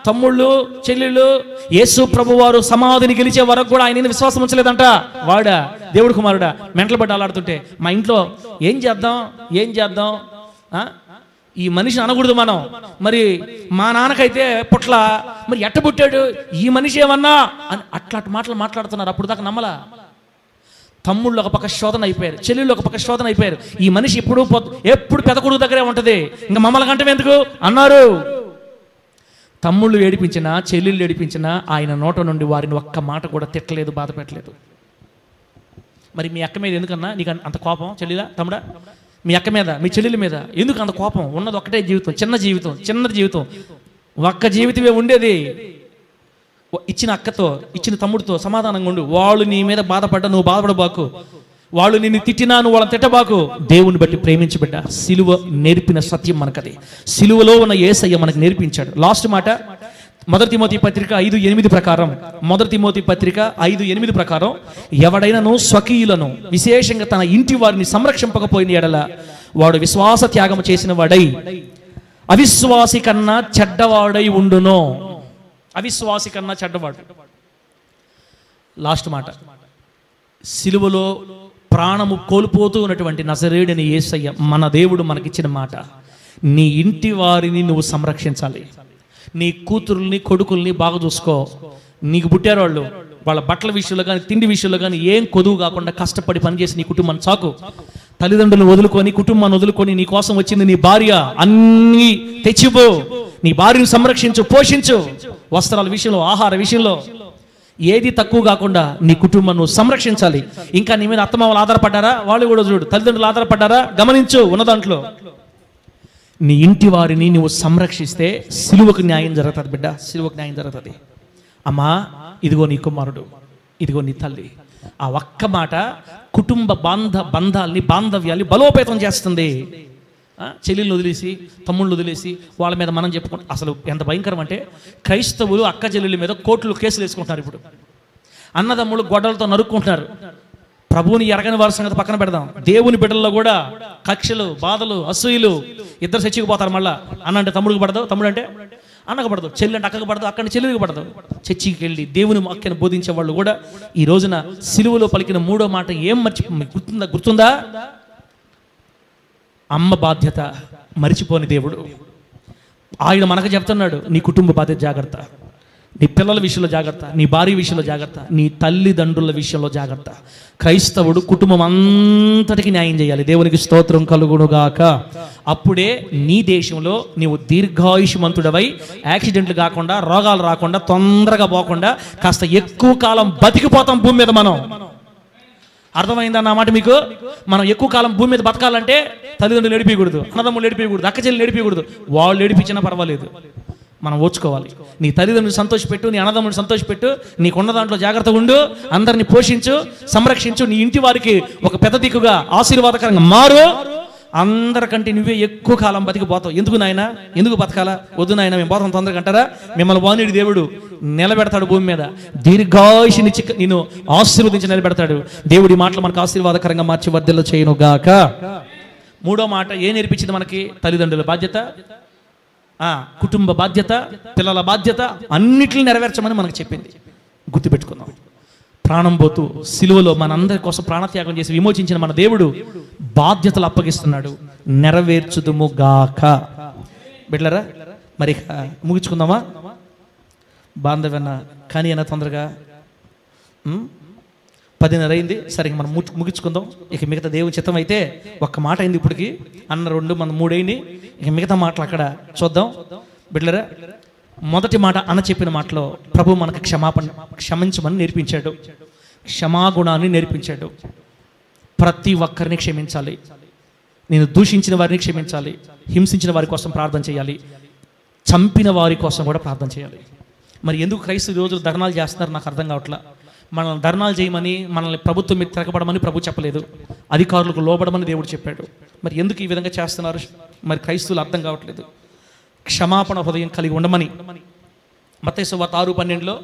A: తమ్ముళ్ళు చెల్లెళ్ళు యేసు ప్రభు వారు సమాధిని గెలిచే వరకు కూడా ఆయన విశ్వాసం ఉంచలేదంట. వాడా దేవుడు కుమారుడా మెంటలు పట్టి అలాడుతుంటే మా ఇంట్లో ఏం చేద్దాం ఈ మనిషిని అనకూడదు మనం. మరి మా నాన్నకైతే పుట్ల మరి ఎట్ట పుట్టాడు ఈ మనిషి ఏమన్నా అని అట్లాంటి మాటలు మాట్లాడుతున్నారు. అప్పుడు దాకా నమ్మలా. తమ్ముళ్ళు ఒక పక్క శోధన అయిపోయారు, చెల్లెళ్ళు ఒక పక్క శోధన అయిపోయారు. ఈ మనిషి ఎప్పుడు పెద్ద కొడుకు దగ్గరే ఉంటది, ఇంకా మమ్మల్ని కంటే ఎందుకు అన్నారు. తమ్ముళ్ళు ఏడిపించినా చెల్లెళ్ళు ఏడిపించినా ఆయన నోట నుండి వారిని ఒక్క మాట కూడా తిట్టలేదు, బాధ పెట్టలేదు. మరి మీ అక్క మీద ఎందుకన్నా నీకు అంత కోపం? చెల్లిలా తమ్ముడా, మీ అక్క మీద మీ చెల్లెల మీద ఎందుకు అంత కోపం? ఉన్నది ఒక్కటే జీవితం, చిన్న జీవితం. ఒక్క జీవితమే ఉండేది. ఇచ్చిన అక్కతో ఇచ్చిన తమ్ముడితో సమాధానంగా ఉండు. వాళ్ళు నీ మీద బాధపడ్డా నువ్వు బాధపడబాకు, వాళ్ళు నిన్ను తిట్టినా నువ్వు వాళ్ళని తిట్టబాకు. దేవుని బట్టి ప్రేమించబడ్డ సిలువ నేర్పిన సత్యం మనకది. సిలువలో ఉన్న యేసయ్య మనకు నేర్పించాడు. లాస్ట్ మాట 1 తిమోతి పత్రిక 5:8 ప్రకారం, 1 తిమోతి పత్రిక 5:8 ప్రకారం, ఎవడైనాను స్వకీయులను విశేషంగా తన ఇంటి వారిని సంరక్షింపకపోయిన ఎడల వాడు విశ్వాస త్యాగం చేసిన వాడై అవిశ్వాసి కన్నా చెడ్డవాడై ఉండును. అవిశ్వాసి కన్నా చెడ్డవాడు. లాస్ట్ మాట, సిలువలో ప్రాణము కోల్పోతూ ఉన్నటువంటి నజరేయుడైన యేసయ్య మన దేవుడు మనకిచ్చిన మాట, నీ ఇంటి వారిని నువ్వు సంరక్షించాలి. నీ కూతురుల్ని కొడుకుల్ని బాగా చూసుకో. నీకు పుట్టారు వాళ్ళు, వాళ్ళ బట్టల విషయంలో కానీ తిండి విషయంలో కానీ ఏం కొదువు కాకుండా కష్టపడి పనిచేసి నీ కుటుంబాన్ని చాకు. తల్లిదండ్రులను వదులుకొని కుటుంబాన్ని వదులుకొని నీ కోసం వచ్చింది నీ భార్య, అన్నీ తెచ్చిపో. నీ భార్యను సంరక్షించు, పోషించు. వస్త్రాల విషయంలో, ఆహార విషయంలో ఏది తక్కువ కాకుండా నీ కుటుంబాన్ని సంరక్షించాలి. ఇంకా నీ మీద అత్తమామలు ఆధారపడ్డారా, వాళ్ళు కూడా చూడు. తల్లిదండ్రులు ఆధారపడ్డారా, గమనించు. ఉన్న దాంట్లో నీ ఇంటి వారిని నువ్వు సంరక్షిస్తే సిలువకు న్యాయం జరుగుతుంది బిడ్డ, సిలువకు న్యాయం జరుగుతుంది. అమ్మా, ఇదిగో నీ కుమారుడు, ఇదిగో నీ తల్లి. ఆ ఒక్క మాట కుటుంబ బంధాల్ని, బాంధవ్యాల్ని బలోపేతం చేస్తుంది. చెల్లెళ్ళు వదిలేసి, తమ్ముళ్ళు వదిలేసి వాళ్ళ మీద మనం చెప్పుకుంటాం. అసలు ఎంత భయంకరం అంటే, క్రైస్తవులు అక్క చెల్లెళ్ళ మీద కోర్టులు కేసులు వేసుకుంటున్నారు. ఇప్పుడు అన్నదమ్ముళ్ళు గొడ్డలతో నరుక్కుంటున్నారు. ప్రభువుని ఎరగని వారి సంగతి పక్కన పెడదాం. దేవుని బిడ్డల్లో కూడా కక్షలు, బాధలు, అసూయలు. ఇద్దరు చచ్చిపోతారు. మళ్ళా అన్న అంటే తమ్ముడికి పడదు, తమ్ముడు అంటే అన్నకు పడదు, చెల్లి అంటే అక్కకు పడదు, అక్కడి చెల్లెలికి పడదు. చర్చికి వెళ్ళి దేవుని వాక్యాన్ని బోధించే వాళ్ళు కూడా ఈ రోజున సిలువలో పలికిన 3వ మాట ఏం గుర్తుందా? అమ్మ బాధ్యత మరిచిపోని దేవుడు. ఆయన మనకు చెప్తున్నాడు, నీ కుటుంబ బాధ్యత జాగ్రత్త, నీ పిల్లల విషయంలో జాగ్రత్త, నీ భార్య విషయంలో జాగ్రత్త, నీ తల్లిదండ్రుల విషయంలో జాగ్రత్త. క్రైస్తవుడు కుటుంబం అంతటికి న్యాయం చేయాలి. దేవునికి స్తోత్రం కలుగునుగాక. అప్పుడే నీ దేశంలో నీవు దీర్ఘాయుష్మంతుడవై యాక్సిడెంట్లు కాకుండా, రోగాలు రాకుండా, తొందరగా పోకుండా కాస్త ఎక్కువ కాలం బతికిపోతాం భూమి మీద మనం. అర్థమైందా నా మాట మీకు? మనం ఎక్కువ కాలం భూమి మీద బతకాలంటే తల్లిదండ్రులు ఏడిపించకూడదు, అన్నదమ్ములు ఏడిపించకూడదు, అక్క చెల్లెలు ఏడిపించకూడదు. వాళ్ళు ఏడిపించినా పర్వాలేదు, మనం ఓర్చుకోవాలి. నీ తల్లిదండ్రులు సంతోషపెట్టు, నీ అన్నదమ్ములు సంతోషపెట్టు, నీకున్న దాంట్లో జాగ్రత్తగా ఉండు, అందరిని పోషించు, సంరక్షించు. నీ ఇంటి వారికి ఒక పెద్ద దిక్కుగా ఆశీర్వాదకరంగా మారు. అందరికంటే నువ్వే ఎక్కువ కాలం బతికిపోతావు. ఎందుకు నాయన, ఎందుకు బతకాలా? వద్దు నాయన, మేము పోతాం తొందరగా అంటారా? మిమ్మల్ని వాణిడి దేవుడు నిలబెడతాడు భూమి మీద, దీర్ఘాయుషినిచ్చి నిన్ను ఆశీర్వదించి నిలబెడతాడు. దేవుడి మాటలు మనకు ఆశీర్వాదకరంగా మార్చి వర్ధిల్ల చేయను గాక. 3వ మాట ఏం నేర్పించింది మనకి? తల్లిదండ్రుల బాధ్యత, కుటుంబ బాధ్యత, పిల్లల బాధ్యత అన్నిటిని నెరవేర్చమని మనకు చెప్పింది. గుర్తుపెట్టుకుందాం. ప్రాణం పోతూ సిలువలో మనందరి కోసం ప్రాణత్యాగం చేసి విమోచించిన మన దేవుడు బాధ్యతలు అప్పగిస్తున్నాడు. నెరవేర్చుదుము గాక. బిడ్డలారా, మరి ముగించుకుందామా? బాంధవ్యన్న కానీ అన్న తొందరగా 10:30 అయింది. సరే, మనం ముగించుకుందాం. ఇక మిగతా దేవుని చిత్తం అయితే ఒక్క మాట అయింది ఇప్పటికి. అన్న 2, మన 3 అయింది. ఇక మిగతా మాటలు అక్కడ చూద్దాం. బిడ్డలారా, మొదటి మాట అన్న చెప్పిన మాటలో ప్రభు మనకు క్షమించమని నేర్పించాడు, క్షమాగుణాన్ని నేర్పించాడు. ప్రతి ఒక్కరిని క్షమించాలి. నేను దూషించిన వారిని క్షమించాలి, హింసించిన వారి కోసం ప్రార్థన చేయాలి, చంపిన వారి కోసం కూడా ప్రార్థన చేయాలి. మరి ఎందుకు క్రైస్తవ రోజులు ధర్నాలు చేస్తున్నారు నాకు అర్థం కావట్లా. మనల్ని ధర్నాలు చేయమని, మనల్ని ప్రభుత్వం మీద తిరగబడమని ప్రభు చెప్పలేదు, అధికారులకు లోబడమని దేవుడు చెప్పాడు. మరి ఎందుకు ఈ విధంగా చేస్తున్నారు? మరి క్రైస్తవులు అర్థం కావట్లేదు. క్షమాపణ హృదయం కలిగి ఉండమని మత్తయి సువార్త 6:12లో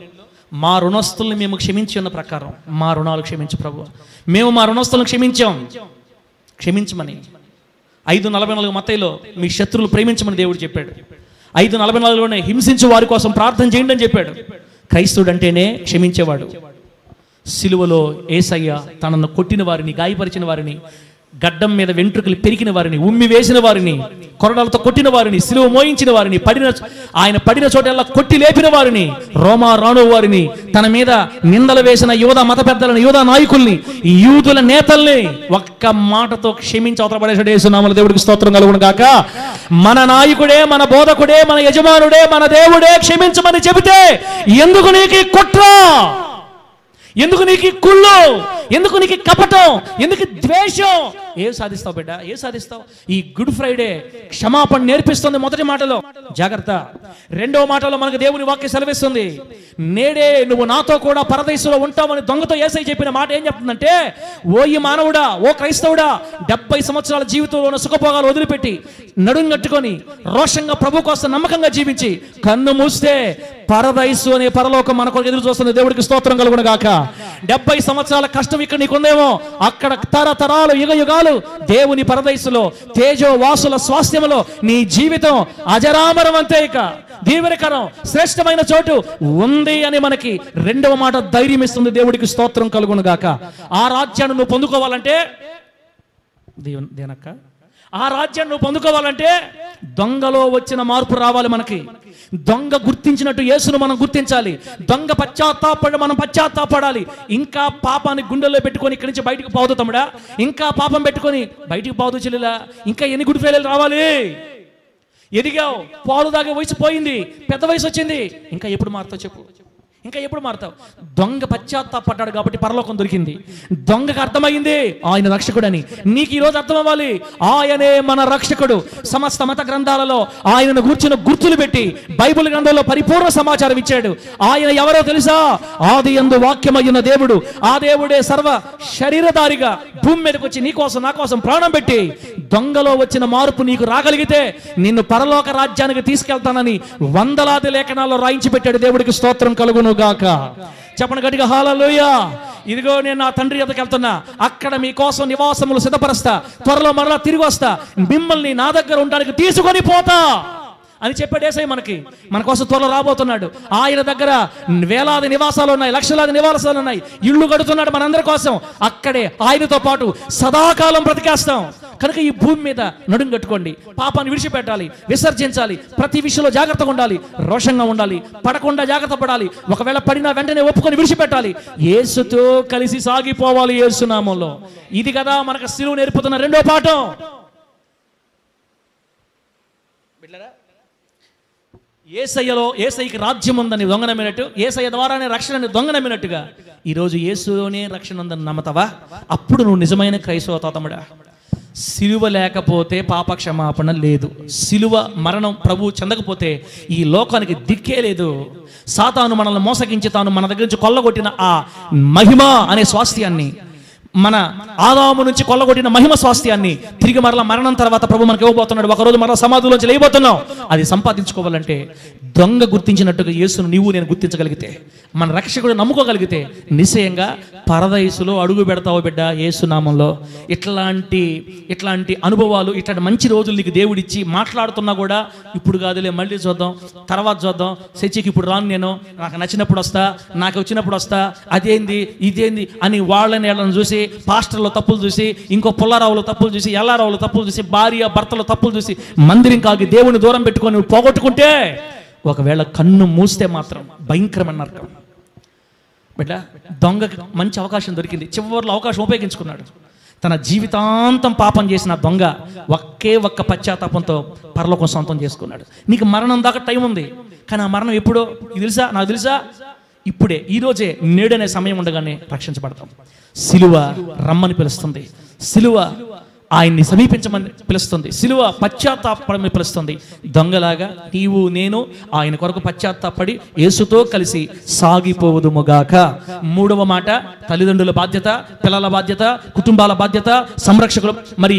A: మా రుణస్తుల్ని మేము క్షమించి ఉన్న ప్రకారం మా రుణాలు క్షమించు ప్రభు. మేము మా రుణస్తులను క్షమించమని. 5:44 మత్తయిలో మీ శత్రువులు ప్రేమించమని దేవుడు చెప్పాడు. 5:44లోనే హింసించు వారి కోసం ప్రార్థన చేయండి అని చెప్పాడు. క్రైస్తవుడు అంటేనే క్షమించేవాడు. సిలువలో యేసయ్య తనను కొట్టిన వారిని, గాయపరిచిన వారిని, గడ్డం మీద వెంట్రుకలు పెరికిన వారిని, ఉమ్మి వేసిన వారిని, కొరడాలతో కొట్టిన వారిని, సిలువ మోయించిన వారిని, ఆయన పడిన చోటల్లా కొట్టి లేపిన వారిని, రోమా రాణు వారిని, తన మీద నిందలు వేసిన యూదా మత పెద్దలను, యూదా నాయకుల్ని, యూదుల నేతల్ని ఒక్క మాటతో క్షమించి అవతలపడేసాడు యేసునామములో. దేవుడికి స్తోత్రం కలుగును గాక. మన నాయకుడే, మన బోధకుడే, మన యజమానుడే, మన దేవుడే క్షమించమని చెబితే ఎందుకు నీకు కుట్ర, ఎందుకు నీకు కుళ్ళు, ఎందుకు నీకు కపటం, ఎందుకు ద్వేషం? ఏం సాధిస్తావు బిడ్డ, ఏం సాధిస్తావు? ఈ గుడ్ ఫ్రైడే క్షమాపణ నేర్పిస్తుంది మొదటి మాటలో. జాగ్రత్త. రెండవ మాటలో మనకు దేవుని వాక్యం సెలవిస్తుంది, నేడే నువ్వు నాతో కూడా పరదేశంలో ఉంటావని దొంగతో యేసయ్య చెప్పిన మాట ఏం చెప్తుందంటే, ఓ ఈ మానవుడా, ఓ క్రైస్తవుడా, 70 సంవత్సరాల జీవితంలో ఉన్న సుఖభోగాలు వదిలిపెట్టి నడుం కట్టుకొని రోషంగా ప్రభు కోసం నమ్మకంగా జీవించి కన్ను మూస్తే పరదైసు అనే పరలోకం మన కొరకు ఎదురు చూస్తుంది. దేవుడికి స్తోత్రం కలుగును గాక. 70 సంవత్సరాల కష్టం ఇక్కడ నీకుందేమో, అక్కడ తరతరాలు యుగ యుగాలు దేవుని పరదైసులో తేజో వాసుల స్వాస్థ్యములో నీ జీవితం అజరామరం అంతే. ఇక దీవెనకరం శ్రేష్టమైన చోటు ఉంది అని మనకి రెండవ మాట ధైర్యం ఇస్తుంది. దేవుడికి స్తోత్రం కలుగును గాక. ఆ రాజ్యాన్ని నువ్వు పొందుకోవాలంటే దేనక్క, ఆ రాజ్యాన్ని నువ్వు పొందుకోవాలంటే దొంగలో వచ్చిన మార్పు రావాలి మనకి. దొంగ గుర్తించినట్టు యేసును మనం గుర్తించాలి. దొంగ పశ్చాత్తాపడి మనం పశ్చాత్తాపడాలి. ఇంకా పాపాన్ని గుండెల్లో పెట్టుకొని ఇక్కడి నుంచి బయటకు పోదు తమ్ముడా, ఇంకా పాపం పెట్టుకొని బయటికి పోదు చెల్లెలా. ఇంకా ఎన్ని గుడ్ ఫ్రైడేలు రావాలి? ఎదిగావు, పాలు దాగే వయసు పోయింది, పెద్ద వయసు వచ్చింది, ఇంకా ఎప్పుడు మారుతావు చెప్పు? ఇంకా ఎప్పుడు మారుతావు? దొంగ పశ్చాత్తాపడ్డాడు కాబట్టి పరలోకం దొరికింది. దొంగకు అర్థమైంది ఆయన రక్షకుడని. నీకు ఈరోజు అర్థం అవ్వాలి, ఆయనే మన రక్షకుడు. సమస్త మత గ్రంథాలలో ఆయనను గూర్చిన గుర్తులు పెట్టి బైబిల్ గ్రంథంలో పరిపూర్ణ సమాచారం ఇచ్చాడు. ఆయన ఎవరో తెలుసా? ఆది యందు వాక్యమయ్యున్న దేవుడు. ఆ దేవుడే సర్వ శరీరధారిగా భూమి మీదకి వచ్చి నీ కోసం నా కోసం ప్రాణం పెట్టి దొంగలో వచ్చిన మార్పు నీకు రాగలిగితే నిన్ను పరలోక రాజ్యానికి తీసుకెళ్తానని వందలాది లేఖనాల్లో రాయించి పెట్టాడు. దేవుడికి స్తోత్రం కలుగును గాక. చెప్పండి గట్టిగా హల్లెలూయా. ఇదిగో నేను నా తండ్రి ఎద్దకు వెళ్తున్నా, అక్కడ మీకోసం నివాసములు సిద్ధపరుస్తా, త్వరలో మరలా తిరిగి వస్తా, మిమ్మల్ని నా దగ్గర ఉండడానికి తీసుకొని పోతా అని చెప్పాడు యేసయ్య. మన కోసం త్వరలో రాబోతున్నాడు. ఆయన దగ్గర వేలాది నివాసాలు ఉన్నాయి, లక్షలాది నివాసాలు ఉన్నాయి, ఇళ్ళు కడుతున్నాడు మనందరి కోసం. అక్కడే ఆయనతో పాటు సదాకాలం బ్రతికేస్తాం. కనుక ఈ భూమి మీద నడుం కట్టుకోండి, పాపాన్ని విడిచిపెట్టాలి, విసర్జించాలి, ప్రతి విషయంలో జాగ్రత్తగా ఉండాలి, రోషంగా ఉండాలి, పడకుండా జాగ్రత్త పడాలి. ఒకవేళ పడినా వెంటనే ఒప్పుకొని విడిచిపెట్టాలి, యేసుతో కలిసి సాగిపోవాలి యేసు నామములో. ఇది కదా మనకు సిలువ నేర్పుతున్న రెండో పాఠం. యేసయ్యకి రాజ్యం ఉందని దొంగ నమ్మినట్టు, యేసయ్య ద్వారానే రక్షణ దొంగ నమ్మినట్టుగా ఈరోజు యేసులోనే రక్షణ ఉందని నమ్మతావా? అప్పుడు నువ్వు నిజమైన క్రైస్తవ తమ్ముడా. సిలువ లేకపోతే పాప క్షమాపణ లేదు. సిలువ మరణం ప్రభు చెందకపోతే ఈ లోకానికి దిక్కే లేదు. సాతాను మనల్ని మోసగించి తాను మన దగ్గర నుంచి కొల్లగొట్టిన ఆ మహిమ అనే స్వాస్థ్యాన్ని, మన ఆదాము నుంచి కొల్లగొట్టిన మహిమ స్వాస్థ్యాన్ని తిరిగి మరలా మరణం తర్వాత ప్రభు మనకి ఇవ్వబోతున్నాడు. ఒకరోజు మరలా సమాధిలోంచి లేయబోతున్నాం. అది సంపాదించుకోవాలంటే దొంగ గుర్తించినట్టుగా యేసును నీవు నేను గుర్తించగలిగితే, మన రక్షకుడు నమ్ముకోగలిగితే నిశ్చయంగా పరదైసులో అడుగు పెడతావు బిడ్డ యేసు నామంలో. ఇట్లాంటి అనుభవాలు, ఇట్లాంటి మంచి రోజులు నీకు దేవుడిచ్చి మాట్లాడుతున్నా కూడా ఇప్పుడు కాదులే, మళ్ళీ చూద్దాం, తర్వాత చూద్దాం, చర్చికి ఇప్పుడు రాను, నేను నాకు నచ్చినప్పుడు వస్తా, నాకు వచ్చినప్పుడు వస్తా, అదేంది ఇదేంది అని వాళ్ళని చూసి, పాస్టర్లో తప్పులు చూసి, ఇంకో పుల్లారావులో తప్పులు చూసి, ఎల్లారావులో తప్పులు చూసి, భార్య భర్తలో తప్పులు చూసి మందిరం కాగి దేవుని దూరం పెట్టుకొని నువ్వు పోగొట్టుకుంటే ఒకవేళ కన్ను మూస్తే మాత్రం భయంకరమైన నరకం బిడ్డ. దొంగకి మంచి అవకాశం దొరికింది, చివరిలో అవకాశం ఉపయోగించుకున్నాడు. తన జీవితాంతం పాపం చేసిన దొంగ ఒక్క పశ్చాత్తాపంతో పరలోకం సొంతం చేసుకున్నాడు. నీకు మరణం దాకా టైం ఉంది, కానీ ఆ మరణం ఎప్పుడో తెలుసా? నాకు తెలుసా? ఇప్పుడే, ఈరోజే, నేడనే సమయం ఉండగానే రక్షించబడతాం. సిలువ రమ్మని పిలుస్తుంది, సిలువ ఆయన్ని సమీపించమని పిలుస్తుంది, సిలువ పశ్చాత్తాపడమని పిలుస్తుంది. దొంగలాగా నీవు నేను ఆయన కొరకు పశ్చాత్తాపడి యేసుతో కలిసి సాగిపోవుదుముగాక. మూడవ మాట, తల్లిదండ్రుల బాధ్యత, పిల్లల బాధ్యత, కుటుంబాల బాధ్యత, సంరక్షకులు మరి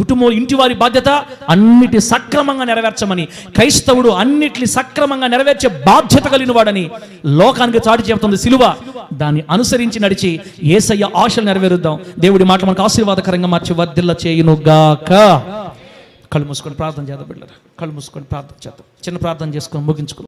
A: కుటుంబం ఇంటి వారి బాధ్యత అన్నిటి సక్రమంగా నెరవేర్చమని, క్రైస్తవుడు అన్నిటిని సక్రమంగా నెరవేర్చే బాధ్యత కలిగిన వాడని లోకానికి చాటి చెబుతుంది సిలువ. దాన్ని అనుసరించి నడిచి యేసయ్య ఆశలు నెరవేరుద్దాం. దేవుడి మాట మనకు ఆశీర్వాదకరంగా మార్చి వర్ధిల్ల చేయునుగాక. కళ్ళు మూసుకొని ప్రార్థన చేద్దాం బిడ్డలారా, కళ్ళు మూసుకొని ప్రార్థన చేద్దాం. చిన్న ప్రార్థన చేసుకొని ముగించుకుందాం.